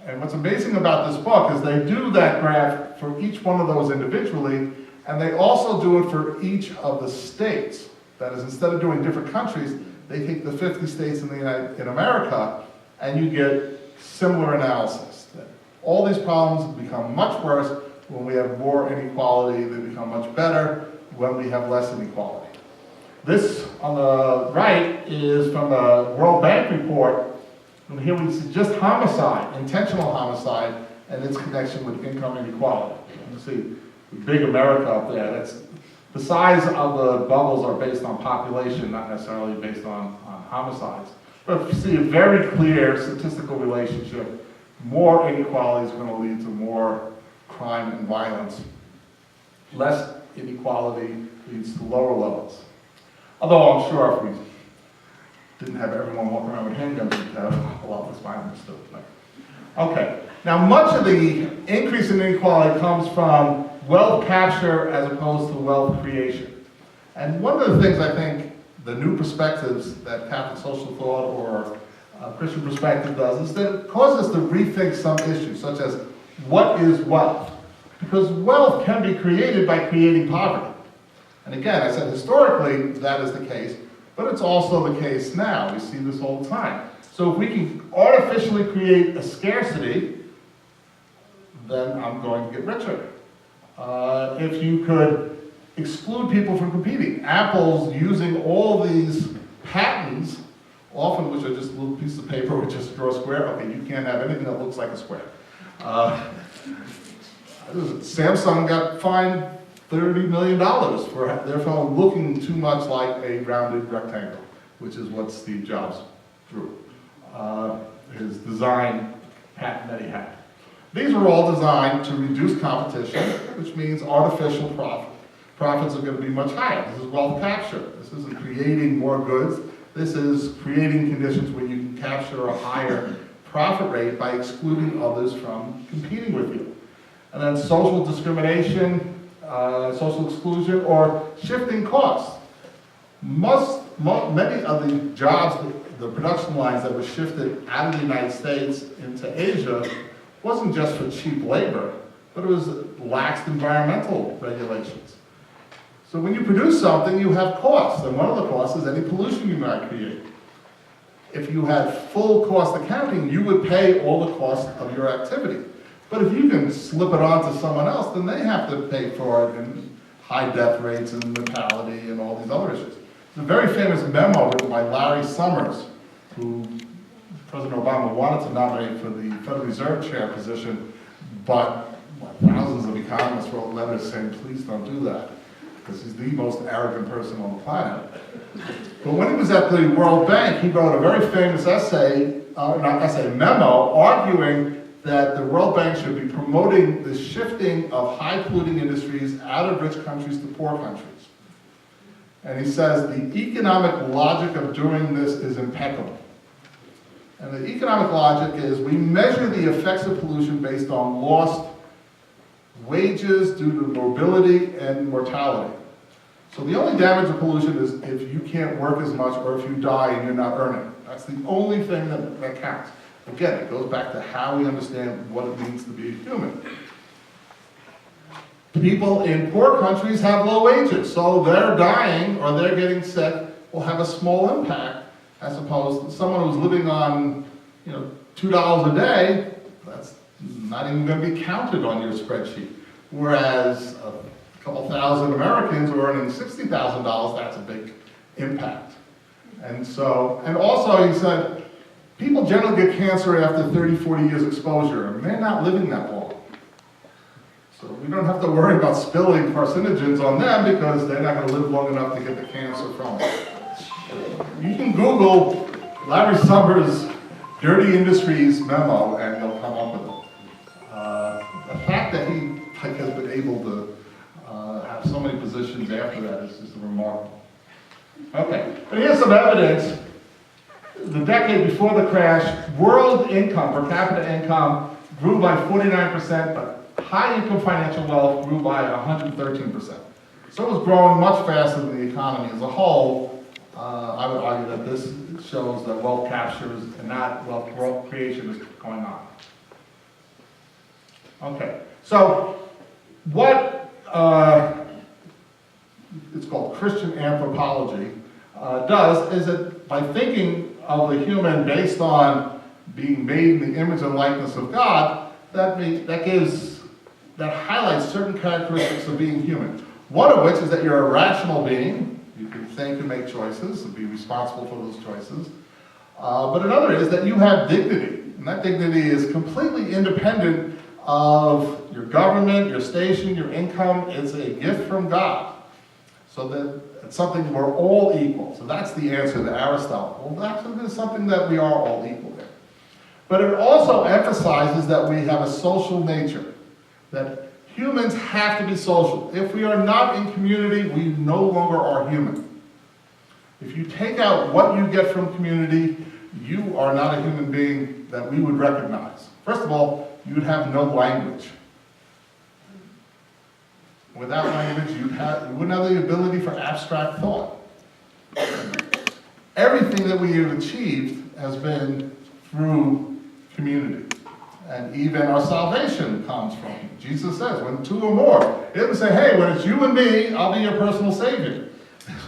And what's amazing about this book is they do that graph for each one of those individually, And they also do it for each of the states. That is, instead of doing different countries, they take the 50 states in America, and you get similar analysis. All these problems become much worse when we have more inequality. They become much better when we have less inequality. This on the right is from the World Bank report. And here we see just homicide, intentional homicide, and its connection with income inequality. You see the big America up there. That's the size of the bubbles are based on population, not necessarily based on homicides. But you see a very clear statistical relationship. More inequality is going to lead to more crime and violence. Less inequality leads to lower levels. Although I'm sure if we didn't have everyone walking around with handguns, we'd have a lot less violence too. Okay, now much of the increase in inequality comes from wealth capture as opposed to wealth creation. And one of the things I think the new perspectives that Catholic social thought or Christian perspective does is that it causes us to rethink some issues, such as what is wealth? Because wealth can be created by creating poverty. And again, I said historically that is the case, but it's also the case now. We see this all the time. So if we can artificially create a scarcity, then I'm going to get richer. If you could exclude people from competing, Apple's using all these patents, often which are just a little piece of paper which just draw a square. Okay, you can't have anything that looks like a square. Samsung got fined $30 million for their phone looking too much like a rounded rectangle, which is what Steve Jobs drew. His design patent that he had. These were all designed to reduce competition, which means artificial profit. Profits are going to be much higher. This is wealth capture. This isn't creating more goods. This is creating conditions where you can capture a higher profit rate by excluding others from competing with you. And then social discrimination, social exclusion, or shifting costs. Many of the jobs, the production lines that were shifted out of the United States into Asia wasn't just for cheap labor, but it was lax environmental regulations. So when you produce something, you have costs, and one of the costs is any pollution you might create. If you had full cost accounting, you would pay all the costs of your activity. But if you can slip it on to someone else, then they have to pay for it in high death rates and mortality and all these other issues. There's a very famous memo written by Larry Summers, who President Obama wanted to nominate for the Federal Reserve Chair position, but thousands of economists wrote letters saying, please don't do that, because he's the most arrogant person on the planet. But when he was at the World Bank, he wrote a very famous essay, memo, arguing that the World Bank should be promoting the shifting of high-polluting industries out of rich countries to poor countries. And he says the economic logic of doing this is impeccable. And the economic logic is we measure the effects of pollution based on lost wages due to mobility and mortality. So the only damage of pollution is if you can't work as much or if you die and you're not earning. That's the only thing that counts. Again, it goes back to how we understand what it means to be a human. People in poor countries have low wages, so they're dying or they're getting sick will have a small impact as opposed to someone who's living on, $2 a day. That's not even going to be counted on your spreadsheet. Whereas a couple thousand Americans who are earning $60,000, that's a big impact. And also he said, people generally get cancer after 30, 40 years exposure, and they're not living that long. So we don't have to worry about spilling carcinogens on them because they're not going to live long enough to get the cancer from it. You can Google Larry Summers' Dirty Industries memo and you'll come up with it. The fact that he has been able to have so many positions after that is just remarkable. Okay, but here's some evidence. The decade before the crash, world income, per capita income, grew by 49%, but high income financial wealth grew by 113%. So it was growing much faster than the economy as a whole. I would argue that this shows that wealth capture and not wealth creation is going on. Okay, so what Christian anthropology does is that by thinking of the human based on being made in the image and likeness of God, that highlights certain characteristics of being human. One of which is that you're a rational being. You can think and make choices and be responsible for those choices. But another is that you have dignity. And that dignity is completely independent of your government, your station, your income. It's a gift from God. So that it's something we're all equal. So that's the answer to Aristotle. Well, that's something that we are all equal in. But it also emphasizes that we have a social nature. That humans have to be social. If we are not in community, we no longer are human. If you take out what you get from community, you are not a human being that we would recognize. First of all, you would have no language. Without language, you wouldn't have the ability for abstract thought. Everything that we have achieved has been through community. And even our salvation comes from it. Jesus says, when two or more, he doesn't say, hey, when it's you and me, I'll be your personal savior.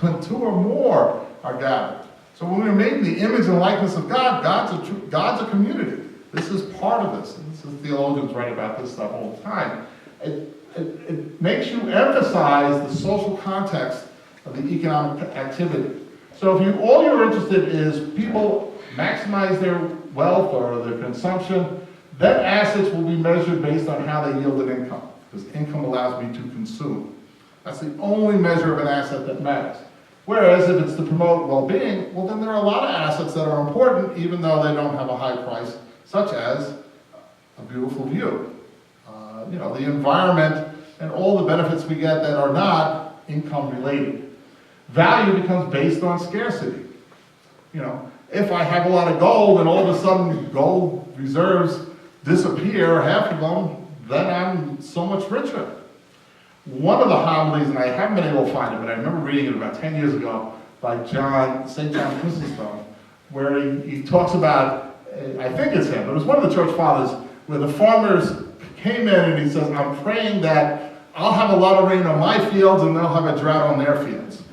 When two or more are gathered. So when we're made in the image and likeness of God, God's a community. This is part of this. And this is, theologians write about this stuff all the time. It makes you emphasize the social context of the economic activity. So if all you're interested is people maximize their wealth or their consumption, then assets will be measured based on how they yield an income, because income allows me to consume. That's the only measure of an asset that matters. Whereas if it's to promote well-being, well then there are a lot of assets that are important even though they don't have a high price, such as a beautiful view. The environment and all the benefits we get that are not income related. Value becomes based on scarcity. If I have a lot of gold and all of a sudden gold reserves disappear, half of them, then I'm so much richer. One of the homilies, and I haven't been able to find it, but I remember reading it about 10 years ago by St. John Chrysostom, where he talks about, I think it's him, but it was one of the church fathers, where the farmers came in and he says, I'm praying that I'll have a lot of rain on my fields and they'll have a drought on their fields.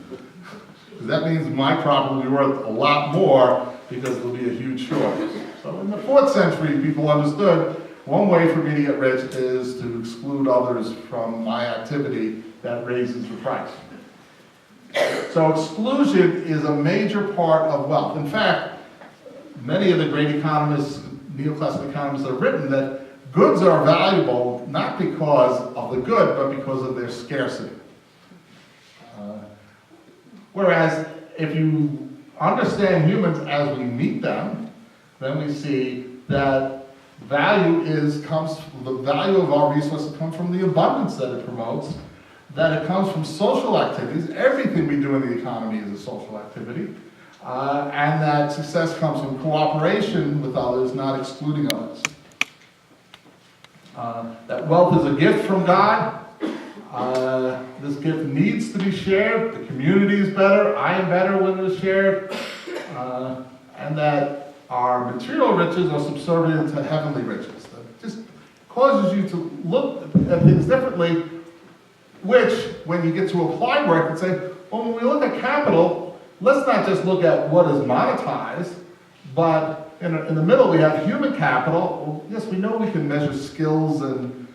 Because that means my crop will be worth a lot more because there'll be a huge shortage. So in the 4th century, people understood one way for me to get rich is to exclude others from my activity that raises the price. So exclusion is a major part of wealth. In fact, many of the great economists, neoclassical economists, have written that goods are valuable not because of the good, but because of their scarcity. Whereas if you understand humans as we meet them, then we see that the value of our resources comes from the abundance that it promotes, that it comes from social activities. Everything we do in the economy is a social activity, and that success comes from cooperation with others, not excluding others. That wealth is a gift from God. This gift needs to be shared. The community is better. I am better when it is shared. And that our material riches are subservient to heavenly riches. That just causes you to look at things differently, which, when you get to applied work, and say, well, when we look at capital, let's not just look at what is monetized, but in the middle we have human capital. Well, yes, we know we can measure skills and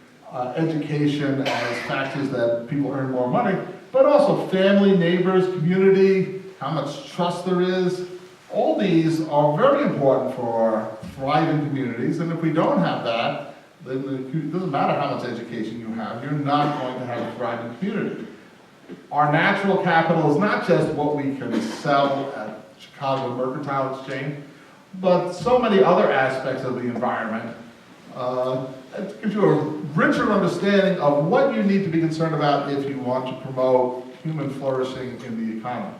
education as factors that people earn more money, but also family, neighbors, community, how much trust there is. All these are very important for thriving communities, and if we don't have that, then it doesn't matter how much education you have, you're not going to have a thriving community. Our natural capital is not just what we can sell at Chicago Mercantile Exchange, but so many other aspects of the environment. It gives you a richer understanding of what you need to be concerned about if you want to promote human flourishing in the economy.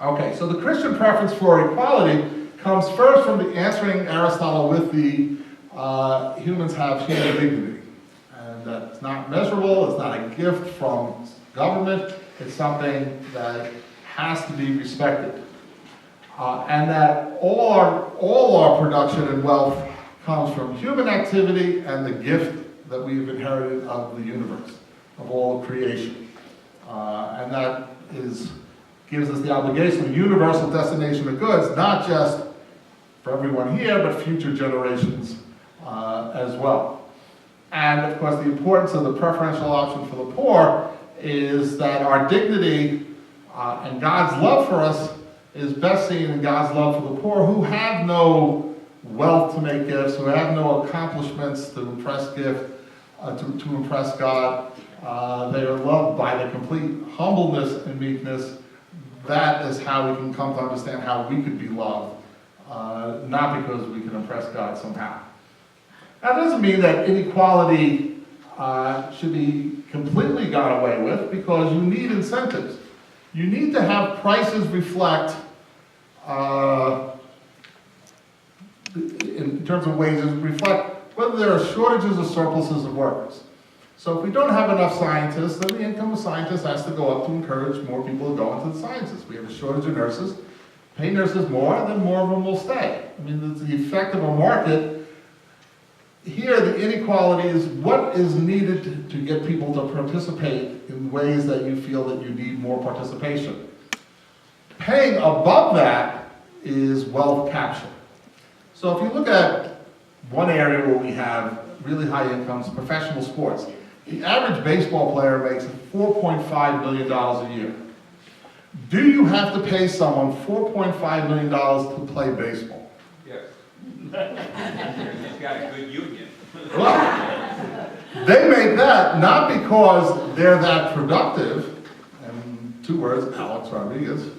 Okay, so the Christian preference for equality comes first from the answering Aristotle with the humans have human dignity. And that's not measurable, it's not a gift from government, it's something that has to be respected. And that all our production and wealth comes from human activity and the gift that we've inherited of the universe, of all creation. And that gives us the obligation of universal destination of goods, not just for everyone here, but future generations as well. And of course, the importance of the preferential option for the poor is that our dignity and God's love for us is best seen in God's love for the poor, who have no wealth to make gifts, who have no accomplishments to impress to impress God. They are loved by the complete humbleness and meekness. That is how we can come to understand how we could be loved, not because we can impress God somehow. That doesn't mean that inequality should be completely gone away with, because you need incentives. You need to have prices reflect, in terms of wages, reflect whether there are shortages or surpluses of workers. So if we don't have enough scientists, then the income of scientists has to go up to encourage more people to go into the sciences. We have a shortage of nurses. Pay nurses more, then more of them will stay. I mean, it's the effect of a market. Here, the inequality is what is needed to get people to participate in ways that you feel that you need more participation. Paying above that is wealth capture. So if you look at one area where we have really high incomes, professional sports. The average baseball player makes $4.5 million a year. Do you have to pay someone $4.5 million to play baseball? Yes. He's got a good union. Well, they make that not because they're that productive, and 2 words, Alex Rodriguez,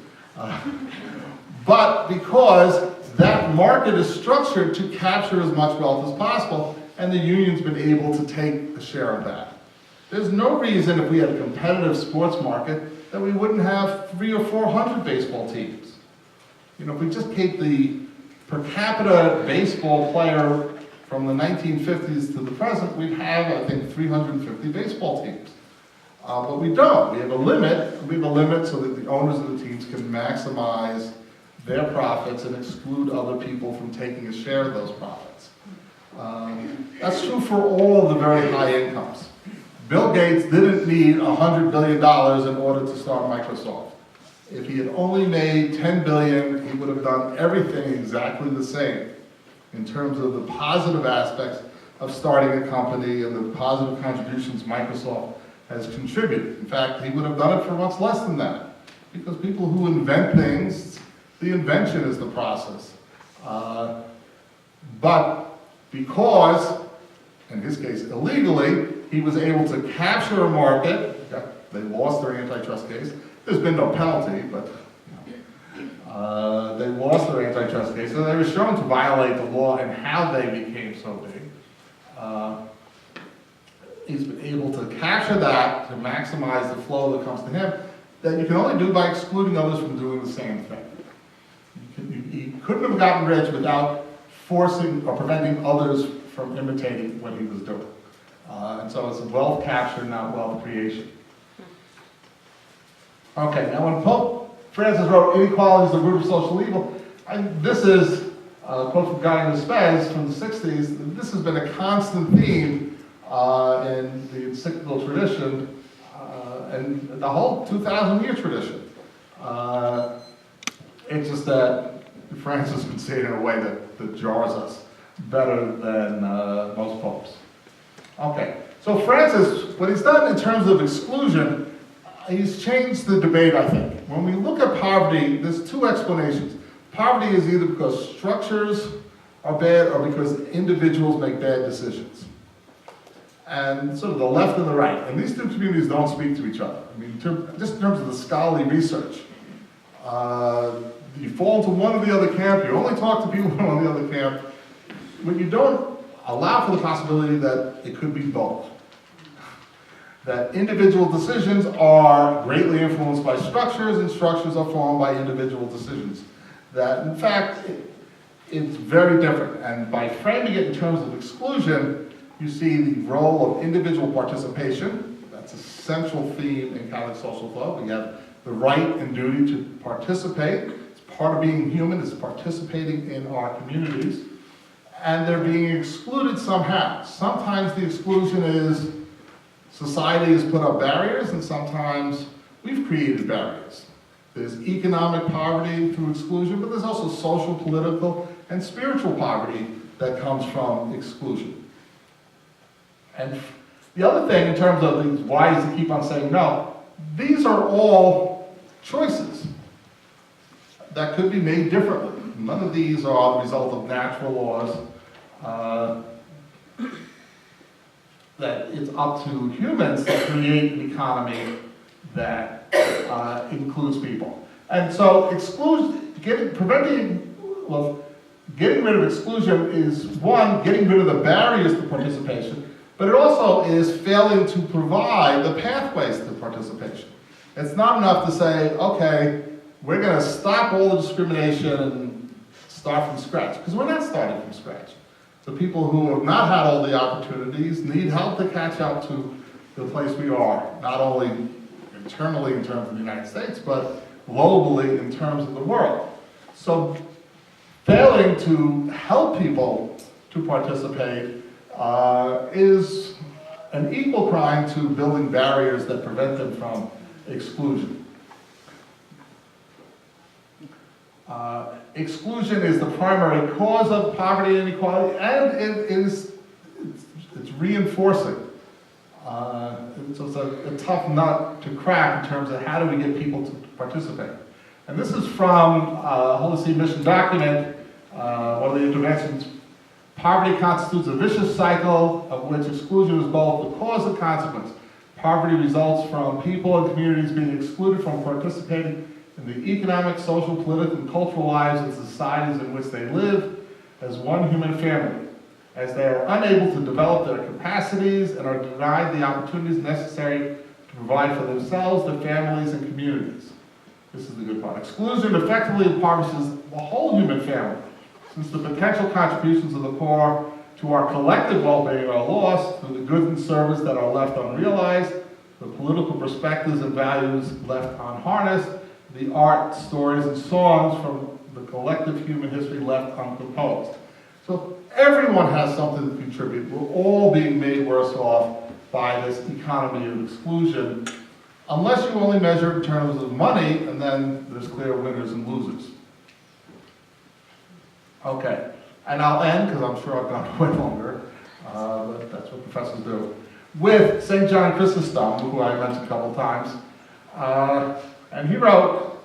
but because that market is structured to capture as much wealth as possible, and the union's been able to take a share of that. There's no reason, if we had a competitive sports market, that we wouldn't have 300 or 400 baseball teams. You know, if we just keep the per capita baseball player from the 1950s to the present, we'd have, I think, 350 baseball teams. But we don't. We have a limit. We have a limit so that the owners of the teams can maximize their profits and exclude other people from taking a share of those profits. That's true for all the very high incomes. Bill Gates didn't need $100 billion in order to start Microsoft. If he had only made $10 billion, he would have done everything exactly the same in terms of the positive aspects of starting a company and the positive contributions Microsoft has contributed. In fact, he would have done it for much less than that, because people who invent things, the invention is the process. But because, in his case illegally, he was able to capture a market. They lost their antitrust case. There's been no penalty, but they lost their antitrust case, and they were shown to violate the law and how they became so big. He's been able to capture that to maximize the flow that comes to him, that you can only do by excluding others from doing the same thing. He couldn't have gotten rich without forcing or preventing others from imitating what he was doing. And so it's wealth capture, not wealth creation. Okay, now when Pope Francis wrote Inequality is the Root of Social Evil, this is a quote from Guy Spez from the 60s. This has been a constant theme in the encyclical tradition and the whole 2,000-year tradition. It's just that Francis can say it in a way that jars us better than most popes. Okay, so Francis, what he's done in terms of exclusion, he's changed the debate, I think. When we look at poverty, there's 2 explanations. Poverty is either because structures are bad or because individuals make bad decisions. And sort of the left and the right. And these 2 communities don't speak to each other. I mean, just in terms of the scholarly research. You fall into one or the other camp, you only talk to people on the other camp, but you don't allow for the possibility that it could be both. That individual decisions are greatly influenced by structures, and structures are formed by individual decisions. That, in fact, it's very different. And by framing it in terms of exclusion, you see the role of individual participation. That's a central theme in Catholic social thought. We have the right and duty to participate. It's part of being human, is participating in our communities. And they're being excluded somehow. Sometimes the exclusion is Society has put up barriers, and sometimes we've created barriers. There's economic poverty through exclusion, but there's also social, political, and spiritual poverty that comes from exclusion. And the other thing in terms of these whys to keep on saying no, these are all choices that could be made differently. None of these are the result of natural laws. That it's up to humans to create an economy that includes people. And so getting rid of exclusion is, one, getting rid of the barriers to participation, but it also is failing to provide the pathways to participation. It's not enough to say, okay, we're going to stop all the discrimination and start from scratch, because we're not starting from scratch. The people who have not had all the opportunities need help to catch up to the place we are, not only internally in terms of the United States, but globally in terms of the world. So failing to help people to participate is an equal crime to building barriers that prevent them from exclusion. Exclusion is the primary cause of poverty and inequality, and it's reinforcing. So it's a tough nut to crack in terms of how do we get people to participate. And this is from Holy See Mission document, one of the interventions. Poverty constitutes a vicious cycle of which exclusion is both the cause and consequence. Poverty results from people and communities being excluded from participating in the economic, social, political, and cultural lives of societies in which they live as one human family, as they are unable to develop their capacities and are denied the opportunities necessary to provide for themselves, their families, and communities. This is the good part. Exclusion effectively impoverishes the whole human family, since the potential contributions of the poor to our collective well-being are lost through the goods and services that are left unrealized, the political perspectives and values left unharnessed, the art, stories, and songs from the collective human history left uncomposed. So everyone has something to contribute. We're all being made worse off by this economy of exclusion, unless you only measure in terms of money, and then there's clear winners and losers. Okay, and I'll end, because I'm sure I've gone way longer, but that's what professors do, with St. John Chrysostom, who I mentioned a couple of times. And he wrote,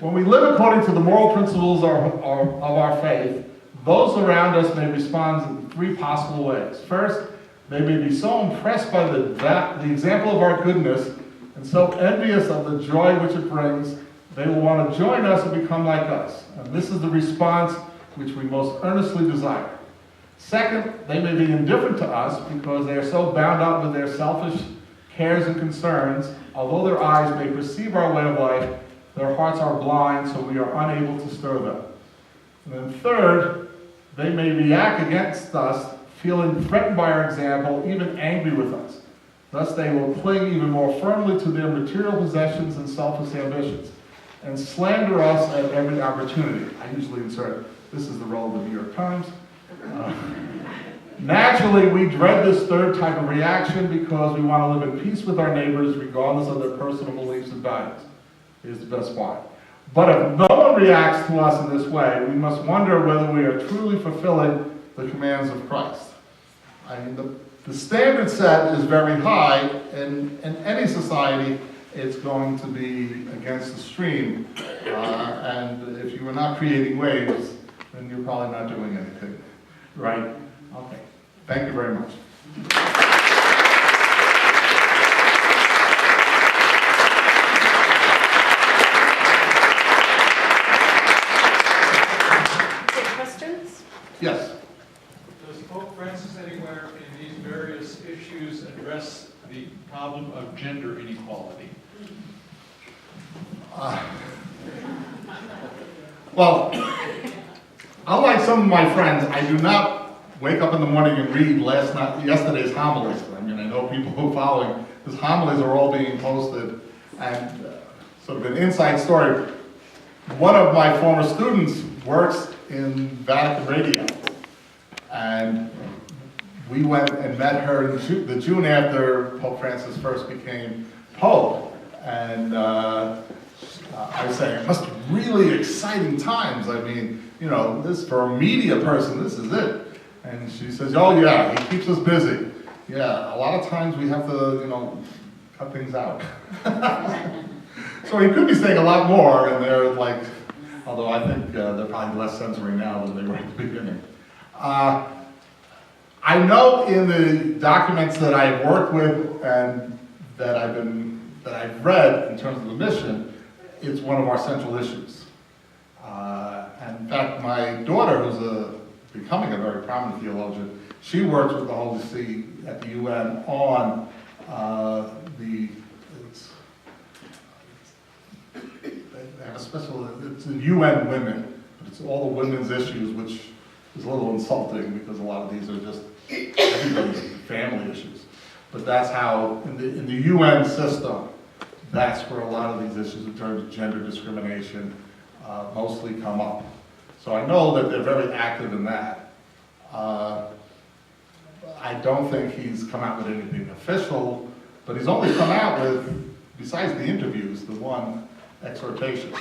when we live according to the moral principles of our faith, those around us may respond in three possible ways. First, they may be so impressed by the example of our goodness and so envious of the joy which it brings, they will want to join us and become like us. And this is the response which we most earnestly desire. Second, they may be indifferent to us because they are so bound up with their selfish cares and concerns. Although their eyes may perceive our way of life, their hearts are blind, so we are unable to stir them. And then third, they may react against us, feeling threatened by our example, even angry with us. Thus they will cling even more firmly to their material possessions and selfish ambitions, and slander us at every opportunity. I usually insert, this is the role of the New York Times. Naturally, we dread this third type of reaction because we want to live in peace with our neighbors regardless of their personal beliefs and values. Here's the best part. But if no one reacts to us in this way, we must wonder whether we are truly fulfilling the commands of Christ. I mean, the standard set is very high, and in any society, it's going to be against the stream. And if you are not creating waves, then you're probably not doing anything right. Okay. Thank you very much. Questions? Yes. Does Pope Francis anywhere in these various issues address the problem of gender inequality? Well, unlike some of my friends, I do not wake up in the morning and read yesterday's homilies. I mean, I know people who are following, these homilies are all being posted, and sort of an inside story. One of my former students works in Vatican Radio, and we went and met her in the June after Pope Francis first became Pope. And I was saying, it must be really exciting times. I mean, you know, this for a media person, this is it. And she says, oh yeah, he keeps us busy. Yeah, a lot of times we have to, you know, cut things out. So he could be saying a lot more, and they're like, although I think they're probably less censoring now than they were at the beginning. I know in the documents that I've worked with and that I've read in terms of the mission, it's one of our central issues. And in fact, my daughter, who's becoming a very prominent theologian, she works with the Holy See at the UN on they have a special, it's a UN Women, but it's all the women's issues, which is a little insulting because a lot of these are just everybody's family issues. But that's how, in the UN system, that's where a lot of these issues in terms of gender discrimination mostly come up. So I know that they're very active in that. I don't think he's come out with anything official, but he's only come out with, besides the interviews, the one exhortation.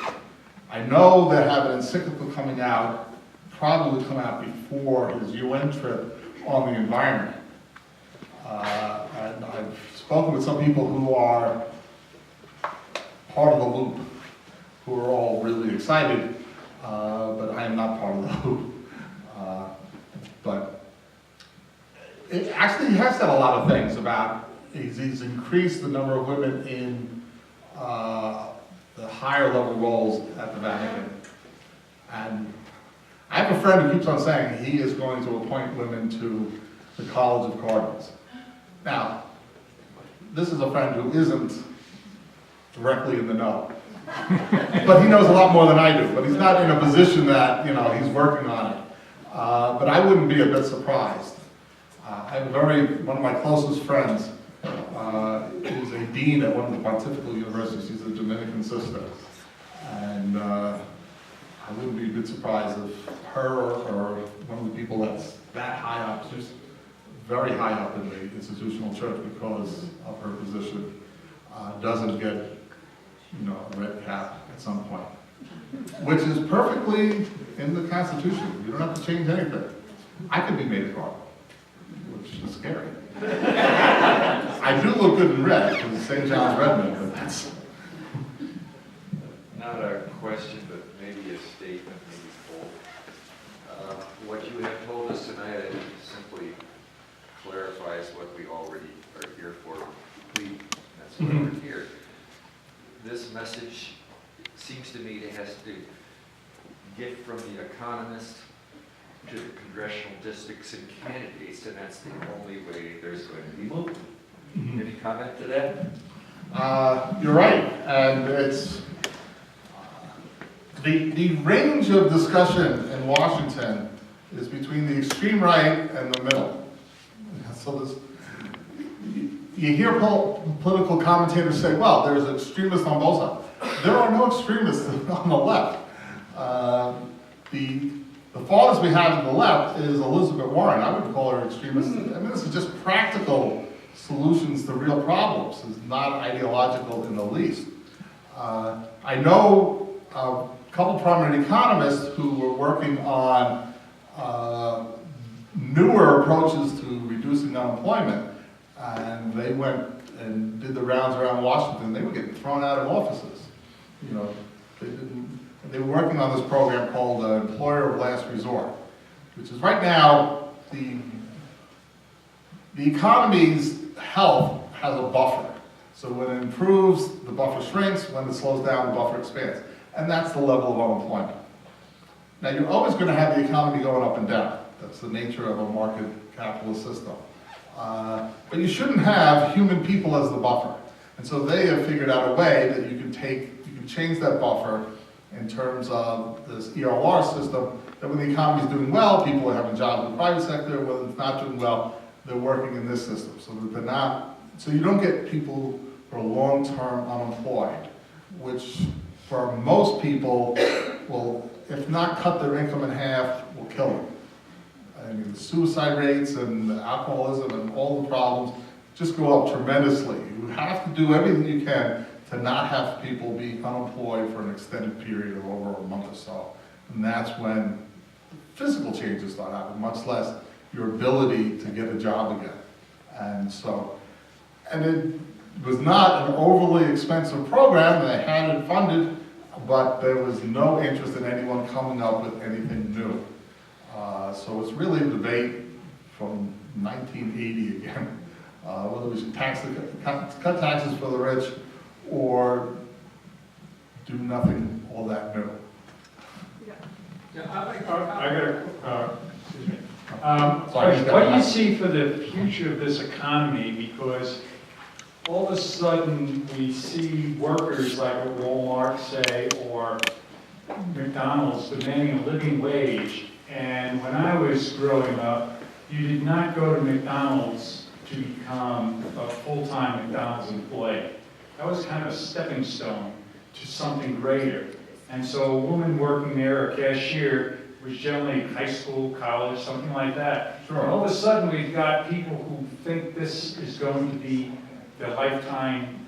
I know they have an encyclical coming out, probably come out before his UN trip on the environment. And I've spoken with some people who are part of the loop, who are all really excited, but I am not part of the loop. But it actually, he has said a lot of things about, he's increased the number of women in the higher level roles at the Vatican. And I have a friend who keeps on saying he is going to appoint women to the College of Cardinals. Now, this is a friend who isn't directly in the know. But he knows a lot more than I do, but he's not in a position that, you know, he's working on it. But I wouldn't be a bit surprised. I have one of my closest friends is a dean at one of the pontifical universities. She's a Dominican sister. And I wouldn't be a bit surprised if her or one of the people that's that high up, she's very high up in the institutional church because of her position, doesn't get, you know, a red cap at some point. Which is perfectly in the Constitution. You don't have to change anything. I could be made a cardinal, which is scary. I do look good in red, because it's St. John's Redmond, but that's... Not a question, but maybe a statement, maybe both. What you have told us tonight, I think, simply clarifies what we already are here for. That's why we're here. This message seems to me it has to get from the economist to the congressional districts and candidates, and that's the only way there's going to be movement. Any comment to that? You're right, and it's the range of discussion in Washington is between the extreme right and the middle. So you hear political commentators say, well, there's extremists on both sides. There are no extremists on the left. The farthest we have to the left is Elizabeth Warren. I would call her extremist. I mean, this is just practical solutions to real problems. It's not ideological in the least. I know a couple prominent economists who were working on newer approaches to reducing unemployment, and they went and did the rounds around Washington. They were getting thrown out of offices. You know, they were working on this program called Employer of Last Resort, which is right now the economy's health has a buffer. So when it improves, the buffer shrinks. When it slows down, the buffer expands. And that's the level of unemployment. Now, you're always going to have the economy going up and down. That's the nature of a market capitalist system. But you shouldn't have human people as the buffer. And so they have figured out a way that you can change that buffer in terms of this ERR system, that when the economy is doing well, people are having jobs in the private sector. When it's not doing well, they're working in this system. So that they're not, so you don't get people who are long-term unemployed, which for most people will, if not cut their income in half, will kill them. I mean, the suicide rates and the alcoholism and all the problems just go up tremendously. You have to do everything you can to not have people be unemployed for an extended period of over a month or so. And that's when physical changes start happening, much less your ability to get a job again. And so, and it was not an overly expensive program, they had it funded, but there was no interest in anyone coming up with anything new. So it's really a debate from 1980 again, whether we should cut taxes for the rich or do nothing all that new. Yeah, I got a, excuse me. Sorry, What do you see for the future of this economy? Because all of a sudden we see workers like at Walmart, say, or McDonald's demanding a living wage. And when I was growing up, you did not go to McDonald's to become a full-time McDonald's employee. That was kind of a stepping stone to something greater. And so a woman working there, a cashier, was generally high school, college, something like that. Sure. And all of a sudden, we've got people who think this is going to be their lifetime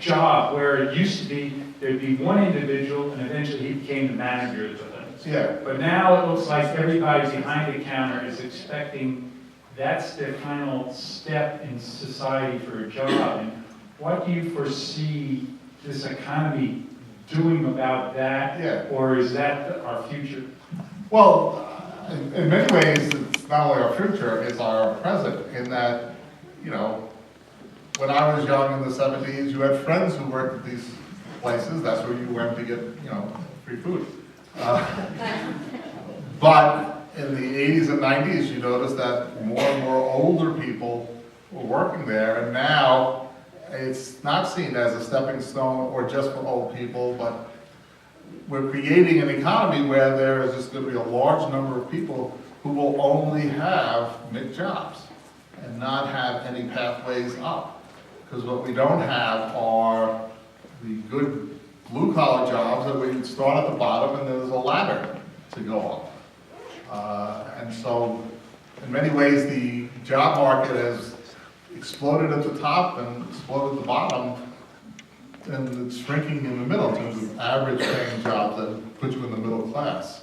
job, where it used to be there'd be one individual, and eventually he became the manager of the things. Yeah. But now it looks like everybody behind the counter is expecting that's their final step in society for a job. And what do you foresee this economy doing about that? Yeah. Or is that our future? Well, in many ways, it's not only our future, it's our present, in that, you know, when I was young in the 70s, you had friends who worked at these places, that's where you went to get, you know, free food. But in the 80s and 90s, you noticed that more and more older people were working there, and now it's not seen as a stepping stone or just for old people, but we're creating an economy where there is just going to be a large number of people who will only have mid jobs and not have any pathways up. Because what we don't have are the good blue-collar jobs that we start at the bottom and there's a ladder to go up. And so, in many ways, the job market has exploded at the top and exploded at the bottom, and it's shrinking in the middle in terms of average paying jobs that put you in the middle class.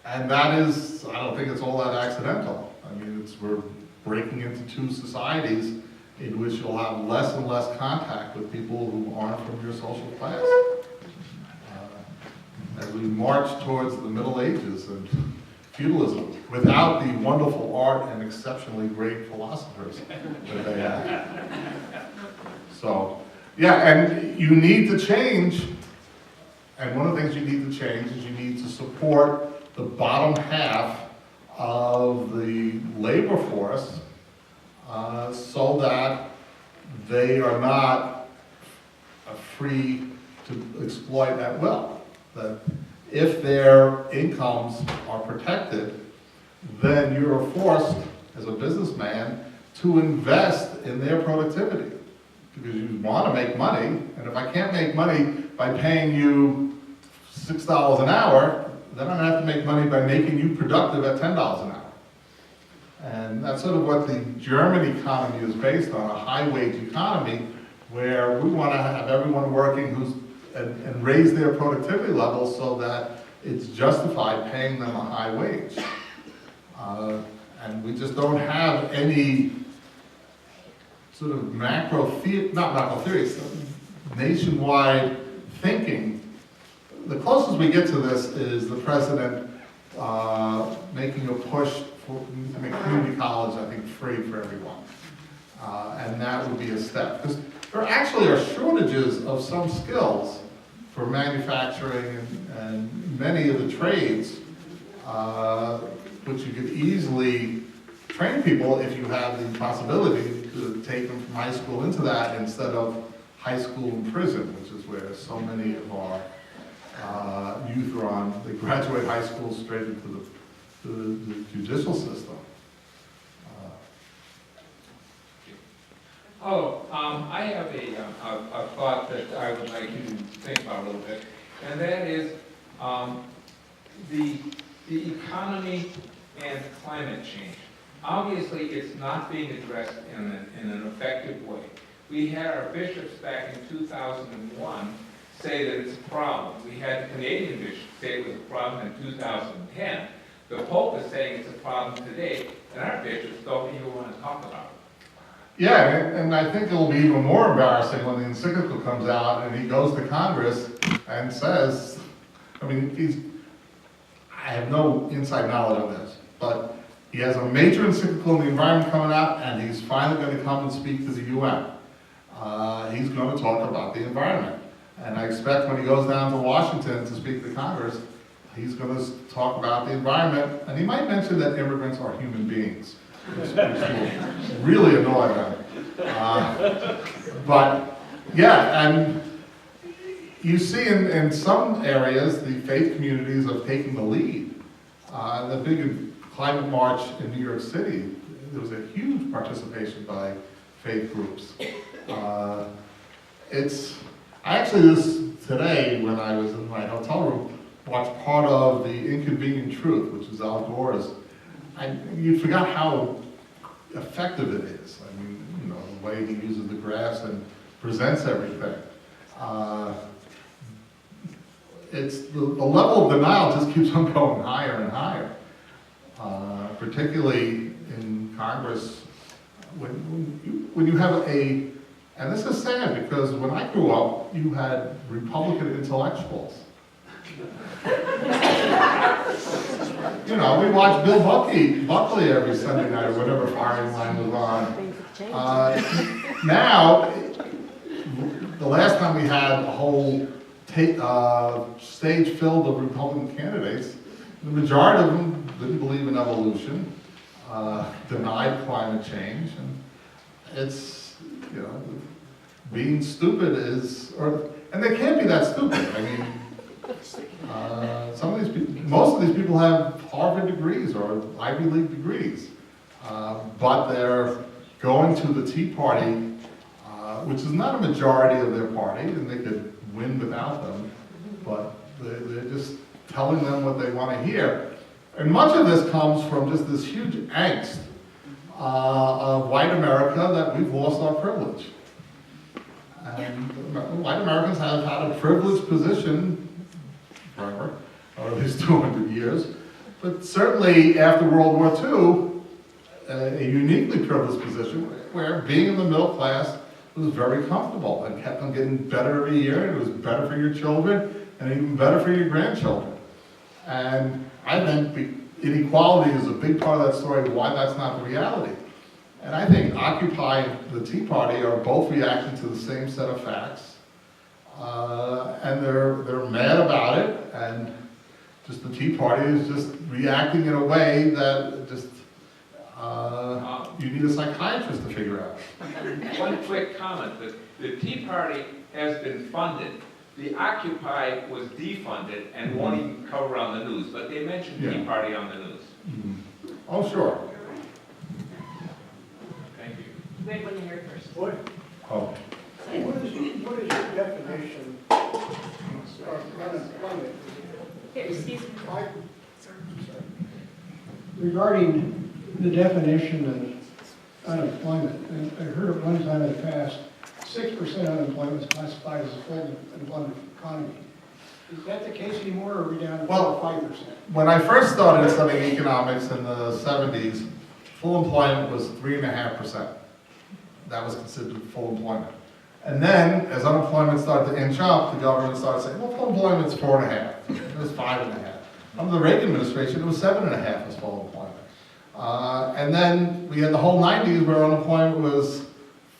And that is, I don't think it's all that accidental. I mean, we're breaking into two societies in which you'll have less and less contact with people who aren't from your social class. As we march towards the Middle Ages and feudalism, without the wonderful art and exceptionally great philosophers that they have. So, yeah, and you need to change, and one of the things you need to change is you need to support the bottom half of the labor force so that they are not free to exploit at will. That if their incomes are protected, then you're forced, as a businessman, to invest in their productivity. Because you want to make money, and if I can't make money by paying you $6 an hour, then I'm going to have to make money by making you productive at $10 an hour. And that's sort of what the German economy is based on, a high-wage economy, where we want to have everyone working and raise their productivity levels so that it's justified paying them a high wage. And we just don't have any sort of nationwide thinking. The closest we get to this is the president making a push to make community college, I think, free for everyone. And that would be a step. Because there actually are shortages of some skills for manufacturing and many of the trades, which you could easily train people if you have the possibility to take them from high school into that instead of high school and prison, which is where so many of our youth are on. They graduate high school straight into the judicial system. I have a thought that I would like you to think about a little bit, and that is the economy and climate change. Obviously, it's not being addressed in an effective way. We had our bishops back in 2001 say that it's a problem. We had the Canadian bishops say it was a problem in 2010. The Pope is saying it's a problem today, and our bishops don't even want to talk about it. Yeah, and I think it'll be even more embarrassing when the encyclical comes out and he goes to Congress and says, I mean, I have no inside knowledge on this, but he has a major encyclical on the environment coming out, and he's finally going to come and speak to the UN. He's going to talk about the environment. And I expect when he goes down to Washington to speak to Congress, he's going to talk about the environment, and he might mention that immigrants are human beings, which will really annoy them. But yeah, and you see in some areas, the faith communities are taking the lead. The big climate march in New York City, there was a huge participation by faith groups. I actually today, when I was in my hotel room, watched part of The Inconvenient Truth, which is Al Gore's. You forgot how effective it is. I mean, you know, the way he uses the graphs and presents everything. It's the level of denial just keeps on going higher and higher. Particularly in Congress, when you have and this is sad because when I grew up, you had Republican intellectuals. You know, we watched Bill Buckley every Sunday night or whatever firing line was on. Now, the last time we had a whole stage filled of Republican candidates, the majority of them didn't believe in evolution, denied climate change, and it's, you know, being stupid and they can't be that stupid. I mean, some of these people, most of these people have Harvard degrees or Ivy League degrees, but they're going to the Tea Party, which is not a majority of their party, and they could win without them, but they're just telling them what they want to hear. And much of this comes from just this huge angst of white America that we've lost our privilege. And white Americans have had a privileged position forever, or at least 200 years, but certainly after World War II, a uniquely privileged position where being in the middle class was very comfortable and kept on getting better every year, and it was better for your children and even better for your grandchildren. And I think inequality is a big part of that story, why that's not the reality. And I think Occupy and the Tea Party are both reacting to the same set of facts. And they're mad about it, and just the Tea Party is just reacting in a way that just, you need a psychiatrist to figure out. One quick comment, the Tea Party has been funded. The Occupy was defunded and won't even cover on the news, but they mentioned Tea Party on the news. Mm-hmm. Oh, sure. Thank you. We had one here first. Oh. What is your definition of unemployment? Here, excuse me. Regarding the definition of unemployment, and I heard at one time in the past, 6% unemployment is classified as a full employment economy. Is that the case anymore, or are we down to 5%? When I first started studying economics in the 70s, full employment was 3.5%. That was considered full employment. And then, as unemployment started to inch up, the government started saying, well, full employment's 4.5%. It was 5.5%. Under the Reagan administration, it was 7.5% as full employment. And then we had the whole 90s where unemployment was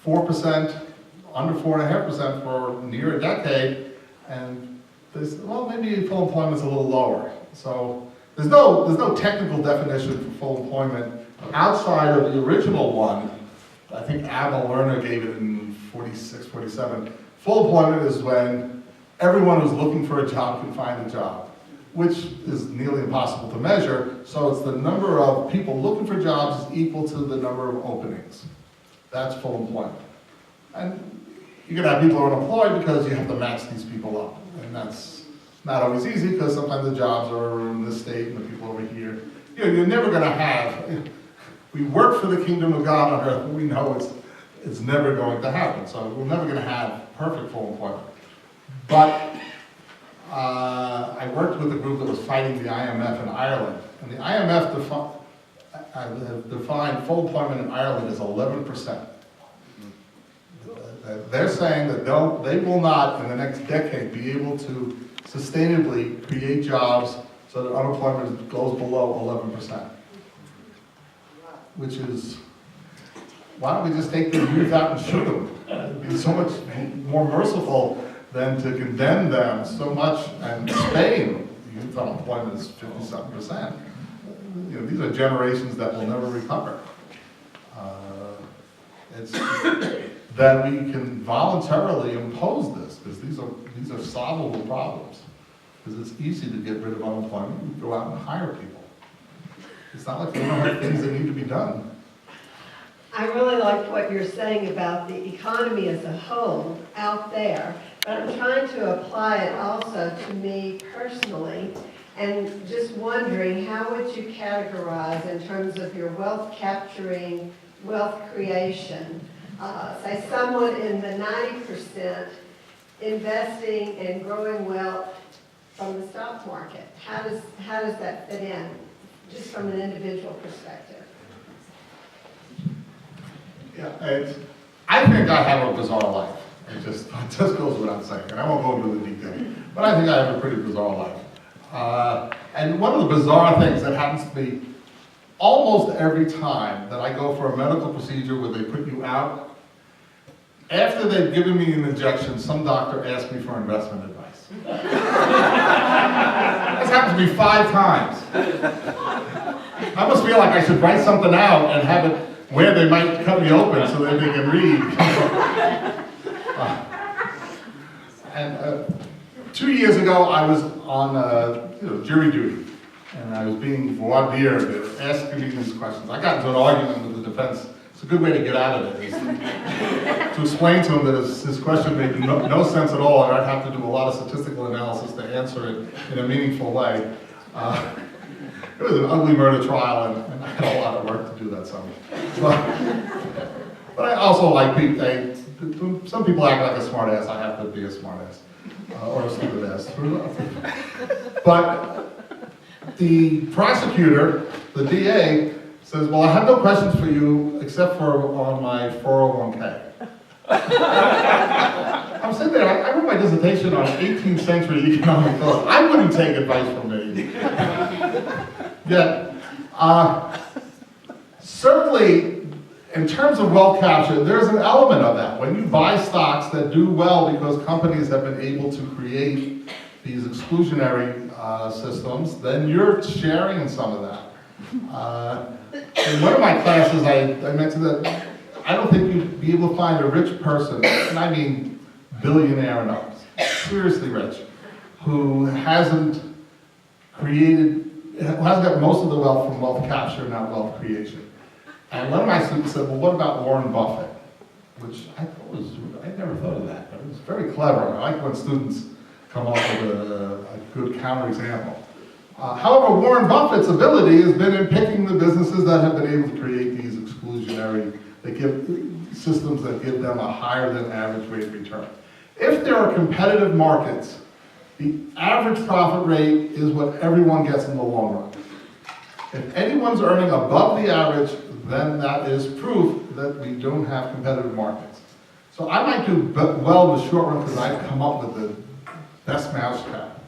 4%, under 4.5% for near a decade, and they said, well, maybe full employment's a little lower. So there's no technical definition for full employment outside of the original one. I think Abel Lerner gave it in 46, 47. Full employment is when everyone who's looking for a job can find a job, which is nearly impossible to measure. So it's the number of people looking for jobs is equal to the number of openings. That's full employment. And you're gonna have people who are unemployed because you have to match these people up. And that's not always easy, because sometimes the jobs are in this state and the people over here. You know, you're never gonna have, we work for the kingdom of God on earth, but we know it's never going to happen. So we're never gonna have perfect full employment. But I worked with a group that was fighting the IMF in Ireland, and the IMF defined full employment in Ireland as 11%. They're saying that they will not, in the next decade, be able to sustainably create jobs so that unemployment goes below 11%. Which is, why don't we just take the youth out and shoot them? It'd be so much more merciful than to condemn them so much. And Spain, youth unemployment is 57%. You know, these are generations that will never recover. That we can voluntarily impose this, because these are solvable problems. Because it's easy to get rid of unemployment. You go out and hire people. It's not like we don't have things that need to be done. I really like what you're saying about the economy as a whole out there, but I'm trying to apply it also to me personally, and just wondering, how would you categorize in terms of your wealth capturing, wealth creation? Say someone in the 90% investing and growing wealth from the stock market. How does that fit in, just from an individual perspective? Yeah, I think I have a bizarre life. It just goes without saying, and I won't go into the detail. But I think I have a pretty bizarre life. And one of the bizarre things that happens to me almost every time that I go for a medical procedure where they put you out, after they've given me an injection, some doctor asks me for investment advice. This happened to me 5 times. I must feel like I should write something out and have it where they might cut me open so that they can read. And 2 years ago, I was on jury duty, and I was being voir dire, asking me these questions. I got into an argument with the defense. It's a good way to get out of it, is to explain to him that his question made no sense at all, and I'd have to do a lot of statistical analysis to answer it in a meaningful way. It was an ugly murder trial, and I had a lot of work to do that summer. But I also like people. Some people act like a smart ass. I have to be a smart ass or a stupid ass. But the prosecutor, the DA, says, "Well, I have no questions for you except for on my 401k." I'm sitting there. I wrote my dissertation on 18th century economic thought. I wouldn't take advice from me. Yet, certainly, in terms of wealth capture, there's an element of that. When you buy stocks that do well because companies have been able to create these exclusionary systems, then you're sharing in some of that. In one of my classes, I mentioned that I don't think you'd be able to find a rich person, and I mean billionaire and up, seriously rich, who hasn't got most of the wealth from wealth capture, not wealth creation. And one of my students said, "Well, what about Warren Buffett?" Which I thought I'd never thought of that, but it was very clever. I like when students come up with a good counterexample. However, Warren Buffett's ability has been in picking the businesses that have been able to create these exclusionary, they give systems that give them a higher than average rate of return. If there are competitive markets, the average profit rate is what everyone gets in the long run. If anyone's earning above the average, then that is proof that we don't have competitive markets. So I might do well in the short run because I've come up with the best mousetrap.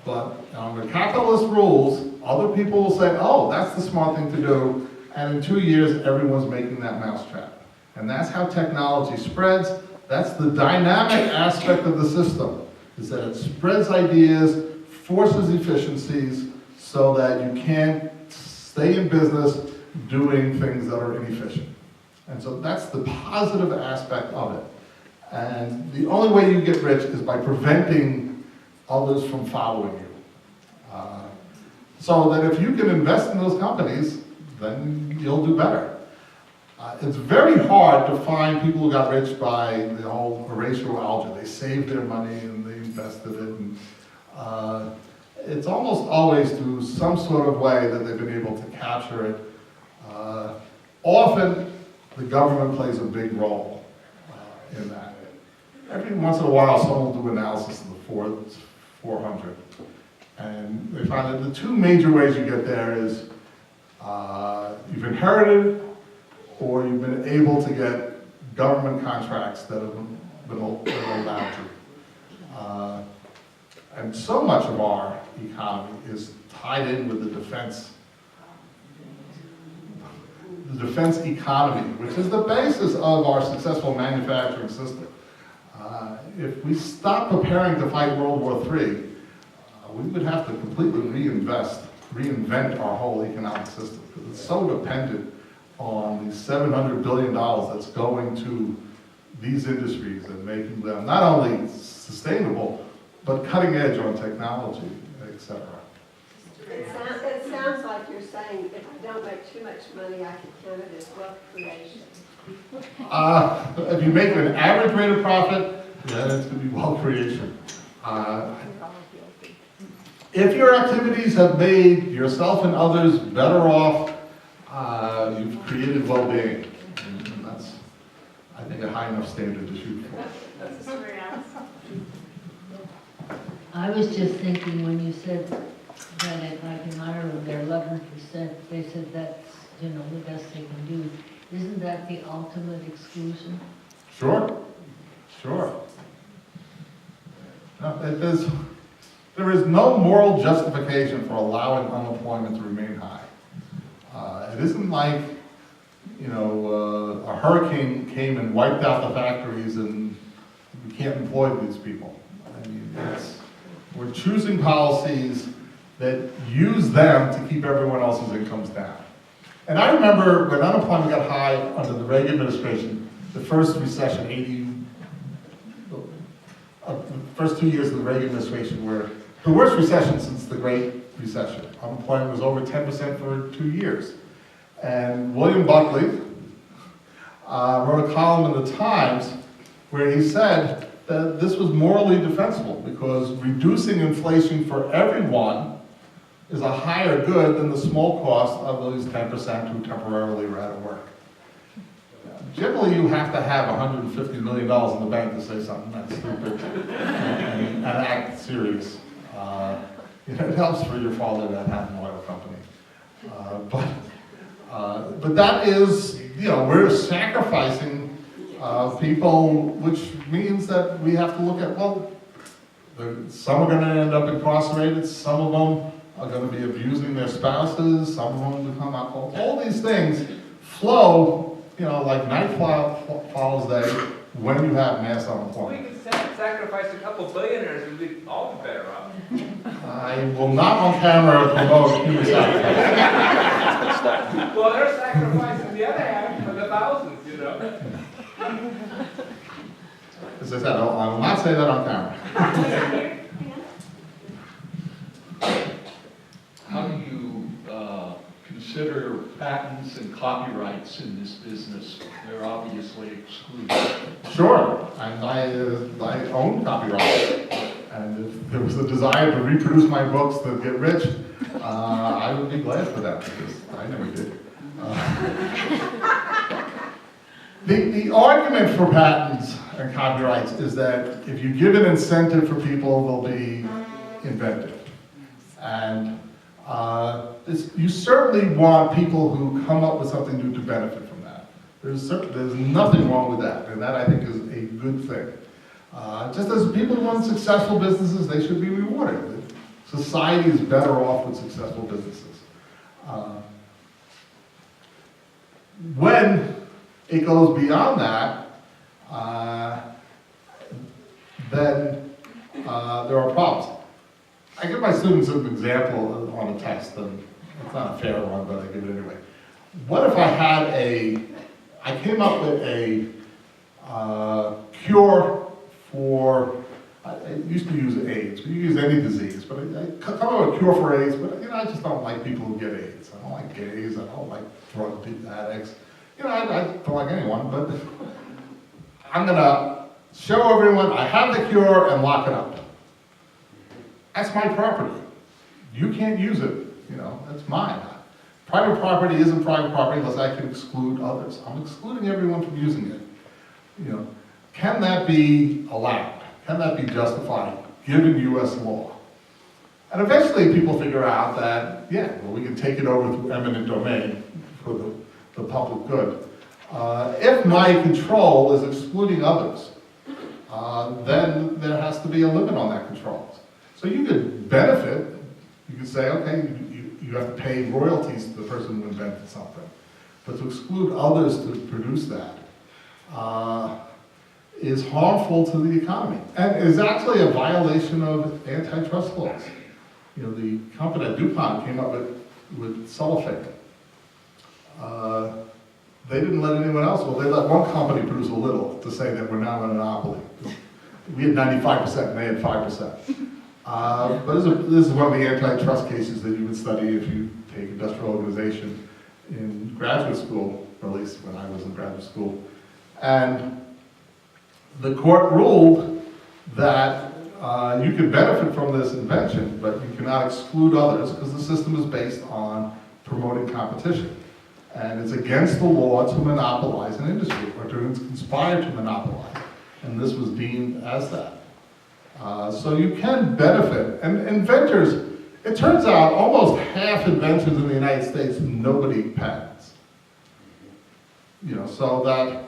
But under capitalist rules, other people will say, "Oh, that's the smart thing to do," and in 2 years, everyone's making that mousetrap. And that's how technology spreads. That's the dynamic aspect of the system, is that it spreads ideas, forces efficiencies, so that you can't stay in business doing things that are inefficient. And so that's the positive aspect of it. And the only way you get rich is by preventing others from following you. So that if you can invest in those companies, then you'll do better. It's very hard to find people who got rich by the whole Horatio algebra. They saved their money and they invested it. And it's almost always through some sort of way that they've been able to capture it. Often, the government plays a big role in that. Every once in a while, someone will do analysis of the 400. And they find that the two major ways you get there is you've inherited or you've been able to get government contracts that have been allowed to. And so much of our economy is tied in with the defense economy, which is the basis of our successful manufacturing system. If we stop preparing to fight World War III, we would have to completely reinvent our whole economic system, because it's so dependent on the $700 billion that's going to these industries and making them not only sustainable, but cutting edge on technology, etc. It sounds like you're saying if I don't make too much money, I can count it as wealth creation. If you make an average rate of profit, then it's going to be wealth creation. If your activities have made yourself and others better off, you've created well-being. And that's, I think, a high enough standard to shoot for. I was just thinking when you said that, like in Ireland, they're 11%, they said that's, you know, the best they can do. Isn't that the ultimate exclusion? Sure, sure. No, there is no moral justification for allowing unemployment to remain high. It isn't like, you know, a hurricane came and wiped out the factories and we can't employ these people. I mean, we're choosing policies that use them to keep everyone else's incomes down. And I remember when unemployment got high under the Reagan administration, the first recession, the first 2 years of the Reagan administration were the worst recession since the Great Recession. Unemployment was over 10% for 2 years. And William Buckley wrote a column in the Times where he said that this was morally defensible because reducing inflation for everyone is a higher good than the small cost of those 10% who temporarily were out of work. Generally, you have to have $150 million in the bank to say something that's stupid and act serious. You know, it helps for your father that had an oil company. But that is, you know, we're sacrificing people, which means that we have to look at, well, some are going to end up incarcerated, some of them are going to be abusing their spouses, some of them become alcoholics. All these things flow, you know, like night follows day when you have mass unemployment. We could sacrifice a couple billionaires and we'd all be better off. I will not on camera promote human sacrifice. Well, they're sacrificing the other half for the thousands, you know. As I said, I will not say that on camera. How do you consider patents and copyrights in this business? They're obviously excluded. Sure, and I own copyright. And if there was a desire to reproduce my books that get rich, I would be glad for that, because I never did. The argument for patents and copyrights is that if you give an incentive for people, they'll be inventive. And you certainly want people who come up with something new to benefit from that. There's nothing wrong with that, and that I think is a good thing. Just as people who run successful businesses, they should be rewarded. Society is better off with successful businesses. When it goes beyond that, then there are problems. I give my students an example on a test, and it's not a fair one, but I give it anyway. What if I came up with a cure for, I used to use AIDS, we use any disease, but I come up with a cure for AIDS, but I just don't like people who get AIDS. I don't like gays, I don't like drug addicts. I don't like anyone, but I'm gonna show everyone I have the cure and lock it up. That's my property. You can't use it, you know, that's mine. Private property isn't private property unless I can exclude others. I'm excluding everyone from using it. You know, can that be allowed? Can that be justified, given US law? And eventually people figure out that, yeah, well, we can take it over through eminent domain for the public good. If my control is excluding others, then there has to be a limit on that control. So you could benefit, you could say, okay, you have to pay royalties to the person who invented something. But to exclude others to produce that is harmful to the economy and is actually a violation of antitrust laws. You know, the company DuPont came up with cellophane. They didn't let anyone else, well, they let one company produce a little to say that we're now in a monopoly. We had 95% and they had 5%. But this is one of the antitrust cases that you would study if you take industrial organization in graduate school, or at least when I was in graduate school. And the court ruled that you can benefit from this invention, but you cannot exclude others because the system is based on promoting competition. And it's against the law to monopolize an industry or to conspire to monopolize. And this was deemed as that. So you can benefit. And inventors, it turns out almost half inventors in the United States, nobody patents. You know, so that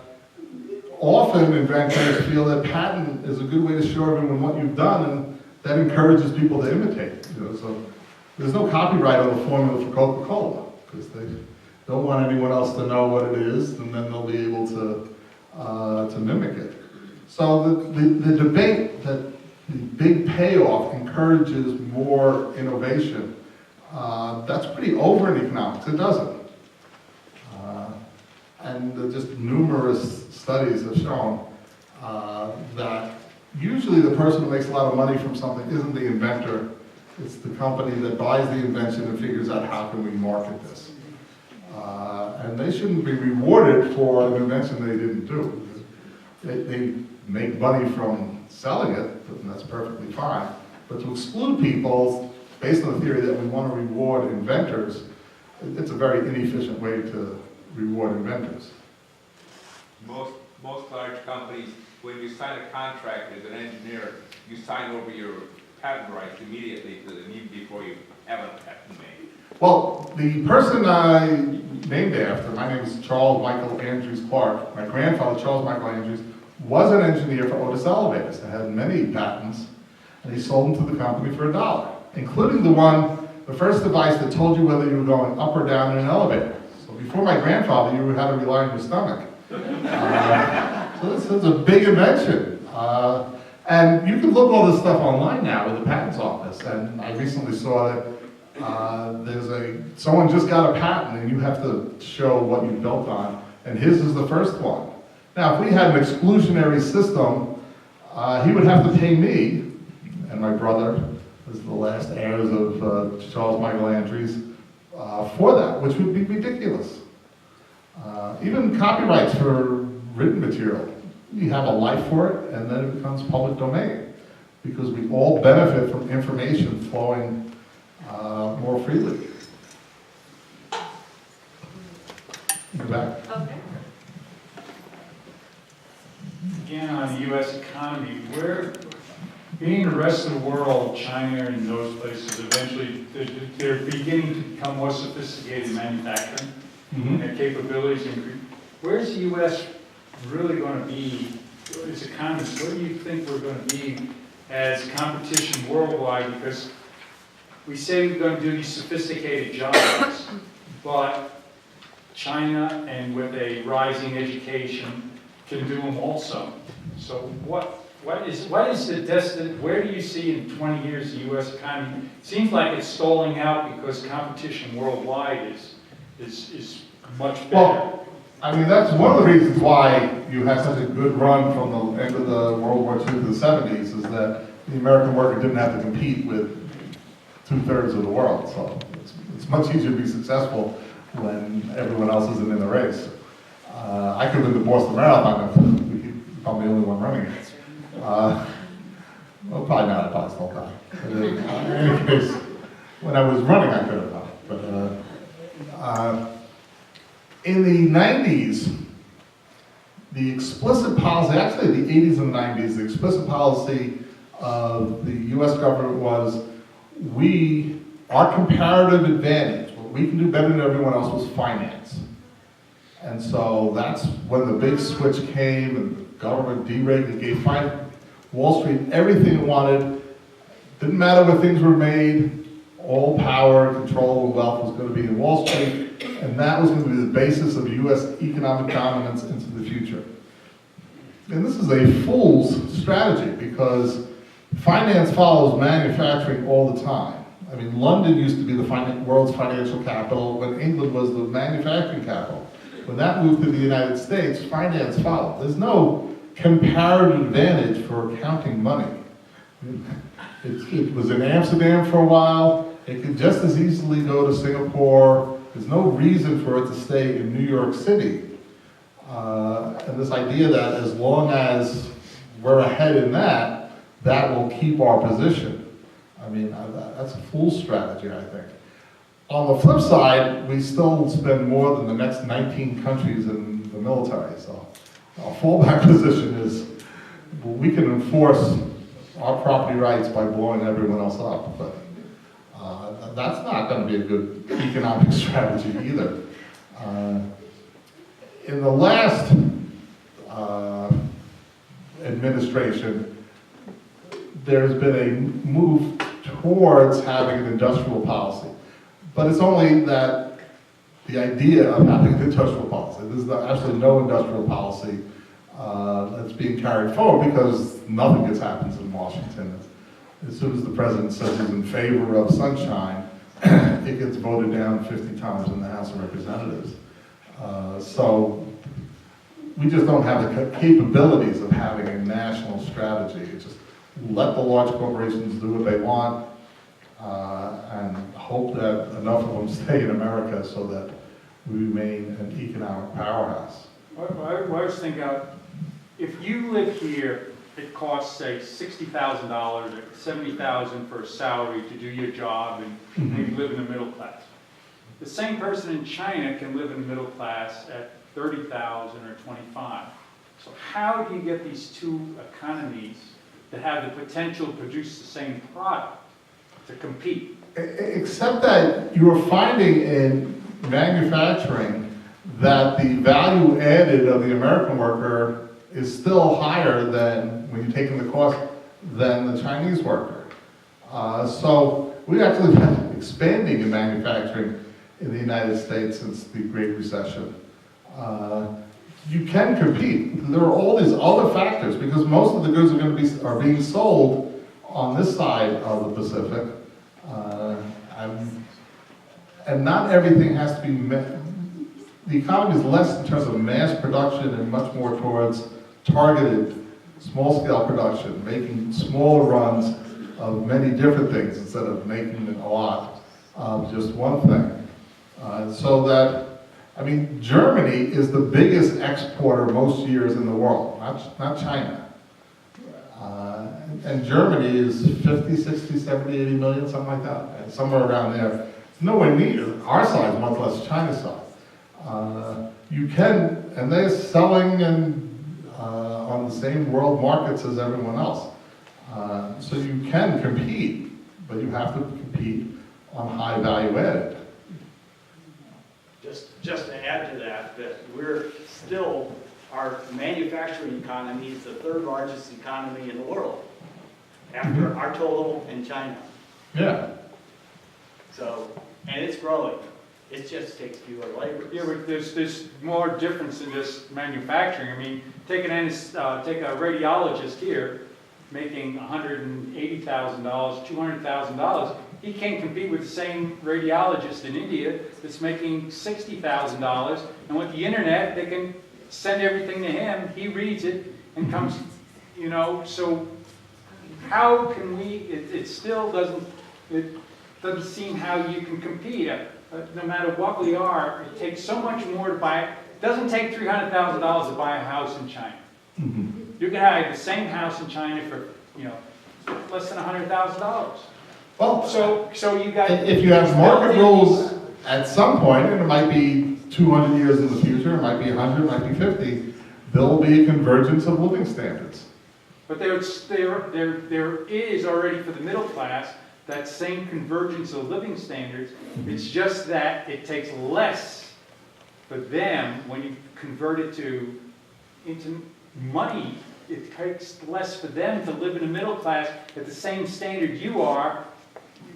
often inventors feel that patent is a good way to show everyone what you've done, and that encourages people to imitate. You know, so there's no copyright on the formula for Coca-Cola because they don't want anyone else to know what it is, and then they'll be able to mimic it. So the debate that the big payoff encourages more innovation, that's pretty over in economics. It doesn't. And just numerous studies have shown that usually the person who makes a lot of money from something isn't the inventor, it's the company that buys the invention and figures out how can we market this. And they shouldn't be rewarded for an invention they didn't do. They make money from selling it, and that's perfectly fine. But to exclude people based on the theory that we want to reward inventors, it's a very inefficient way to reward inventors. Most large companies, when you sign a contract as an engineer, you sign over your patent rights immediately even before you have a patent made. Well, the person I named after, my name is Charles Michael Andrews Clark. My grandfather, Charles Michael Andrews, was an engineer for Otis Elevators and had many patents, and he sold them to the company for $1, including the first device that told you whether you were going up or down in an elevator. So before my grandfather, you had to rely on your stomach. So this is a big invention. And you can look all this stuff online now with the Patents Office, and I recently saw that someone just got a patent and you have to show what you built on, and his is the first one. Now, if we had an exclusionary system, he would have to pay me and my brother, as the last heirs of Charles Michael Andrews, for that, which would be ridiculous. Even copyrights for written material, you have a life for it, and then it becomes public domain, because we all benefit from information flowing more freely. Go back. Okay. Again, on the U.S. economy, being the rest of the world, China and those places, eventually they're beginning to become more sophisticated in manufacturing, and their capabilities increase. Where's the U.S. really going to be, as economists, where do you think we're going to be as competition worldwide? Because we say we're going to do these sophisticated jobs, but China, and with a rising education, can do them also. So what is the destiny? Where do you see in 20 years the U.S. economy? It seems like it's stalling out because competition worldwide is much better. Well, I mean, that's one of the reasons why you had such a good run from the end of the World War II to the 70s, is that the American worker didn't have to compete with 2/3 of the world. So it's much easier to be successful when everyone else isn't in the race. I could win the Boston Marathon if I'm the only one running it. Well, probably not, I probably still die. But, in any case, when I was running, I could have died. But in the 90s, the explicit policy, actually the 80s and 90s, the explicit policy of the US government was our comparative advantage, what we can do better than everyone else was finance. And so that's when the big switch came and the government deregulated, gave Wall Street everything it wanted. Didn't matter where things were made, all power, control, and wealth was going to be in Wall Street, and that was going to be the basis of US economic dominance into the future. And this is a fool's strategy because finance follows manufacturing all the time. I mean, London used to be the world's financial capital when England was the manufacturing capital. When that moved to the United States, finance followed. There's no comparative advantage for counting money. It was in Amsterdam for a while. It could just as easily go to Singapore. There's no reason for it to stay in New York City. And this idea that as long as we're ahead in that, that will keep our position. I mean, that's a fool's strategy, I think. On the flip side, we still spend more than the next 19 countries in the military. So our fallback position is we can enforce our property rights by blowing everyone else up. But that's not going to be a good economic strategy either. In the last administration, there's been a move towards having an industrial policy. But it's only that the idea of having an industrial policy. There's absolutely no industrial policy that's being carried forward because nothing gets happens in Washington. As soon as the president says he's in favor of sunshine, it gets voted down 50 times in the House of Representatives. So we just don't have the capabilities of having a national strategy. It's just let the large corporations do what they want and hope that enough of them stay in America so that we remain an economic powerhouse. I was thinking, if you live here, it costs, say, $60,000 or $70,000 for a salary to do your job and maybe live in the middle class. The same person in China can live in the middle class at $30,000 or $25,000. So how do you get these two economies that have the potential to produce the same product to compete? Except that you're finding in manufacturing that the value added of the American worker is still higher than, when you're taking the cost, than the Chinese worker. So we've actually been expanding in manufacturing in the United States since the Great Recession. You can compete. There are all these other factors because most of the goods are being sold on this side of the Pacific. And not everything has to be the economy is less in terms of mass production and much more towards targeted small-scale production, making smaller runs of many different things instead of making a lot of just one thing. So that, I mean, Germany is the biggest exporter most years in the world, not China. And Germany is 50, 60, 70, 80 million, something like that, and somewhere around there. It's nowhere near our size, much less China's size. You can, and they're selling on the same world markets as everyone else. So you can compete, but you have to compete on high value added. Just to add to that we're still, our manufacturing economy is the third largest economy in the world, after our total in China. Yeah. So, and it's growing. It just takes fewer labor. Yeah, but there's more difference in this manufacturing. I mean, take a radiologist here making $180,000, $200,000. He can't compete with the same radiologist in India that's making $60,000. And with the internet, they can send everything to him. He reads it and comes, so how can we, it still doesn't seem how you can compete. No matter what we are, it takes so much more to buy. It doesn't take $300,000 to buy a house in China. You can have the same house in China for, less than $100,000. Well, So you got. if you have market rules at some point, and it might be 200 years in the future, it might be 100, it might be 50, there'll be a convergence of living standards. But there is already for the middle class, that same convergence of living standards. It's just that it takes less for them when you convert it into money. It takes less for them to live in the middle class at the same standard you are.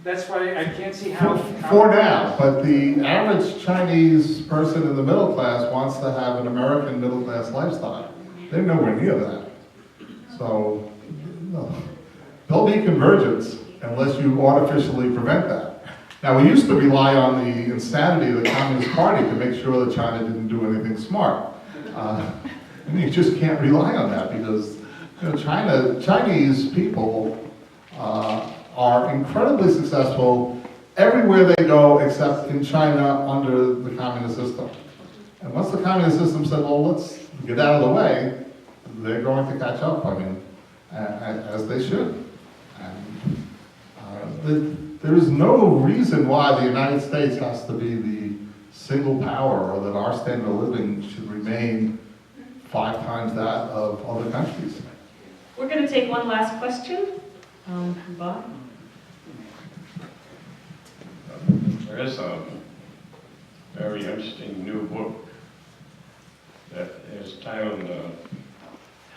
That's why I can't see how. For now, but the average Chinese person in the middle class wants to have an American middle class lifestyle. They're nowhere near that. So, no. There'll be convergence unless you artificially prevent that. Now, we used to rely on the insanity of the Communist Party to make sure that China didn't do anything smart. And you just can't rely on that because Chinese people are incredibly successful everywhere they go except in China under the communist system. And once the communist system said, well, let's get out of the way, they're going to catch up, I mean, as they should. And there is no reason why the United States has to be the single power or that our standard of living should remain 5 times that of other countries. We're going to take one last question. Bob? There is a very interesting new book that is titled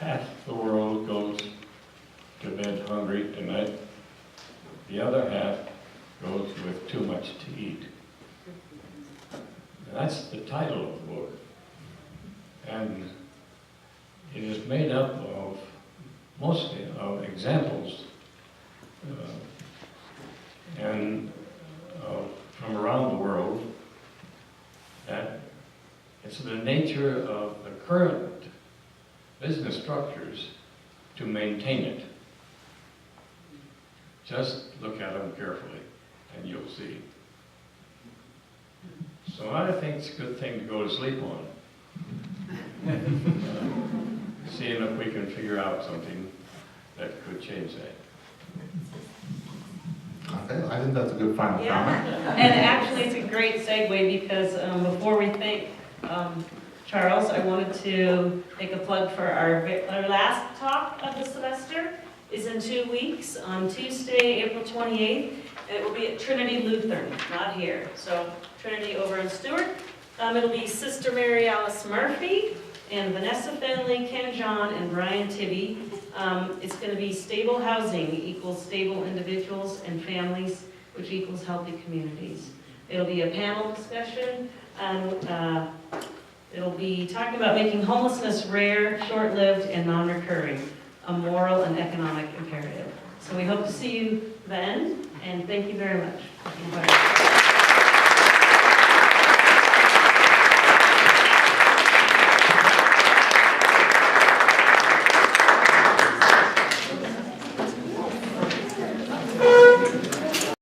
Half the World Goes to Bed Hungry Tonight. The other half goes with too much to eat. And that's the title of the book. And it is made up of mostly of examples from around the world, that it's the nature of the current business structures to maintain it. Just look at them carefully and you'll see. So I think it's a good thing to go to sleep on. Seeing if we can figure out something that could change that. Okay, I think that's a good final comment. And actually, it's a great segue because before we thank Charles, I wanted to make a plug for our last talk of the semester. Is in 2 weeks on Tuesday, April 28th. It will be at Trinity Lutheran, not here. So Trinity over in Stewart. It'll be Sister Mary Alice Murphy and Vanessa Fenley, Ken John, and Brian Tibby. It's going to be stable housing equals stable individuals and families, which equals healthy communities. It'll be a panel discussion, and it'll be talking about making homelessness rare, short-lived, and non-recurring, a moral and economic imperative. So we hope to see you then, and thank you very much.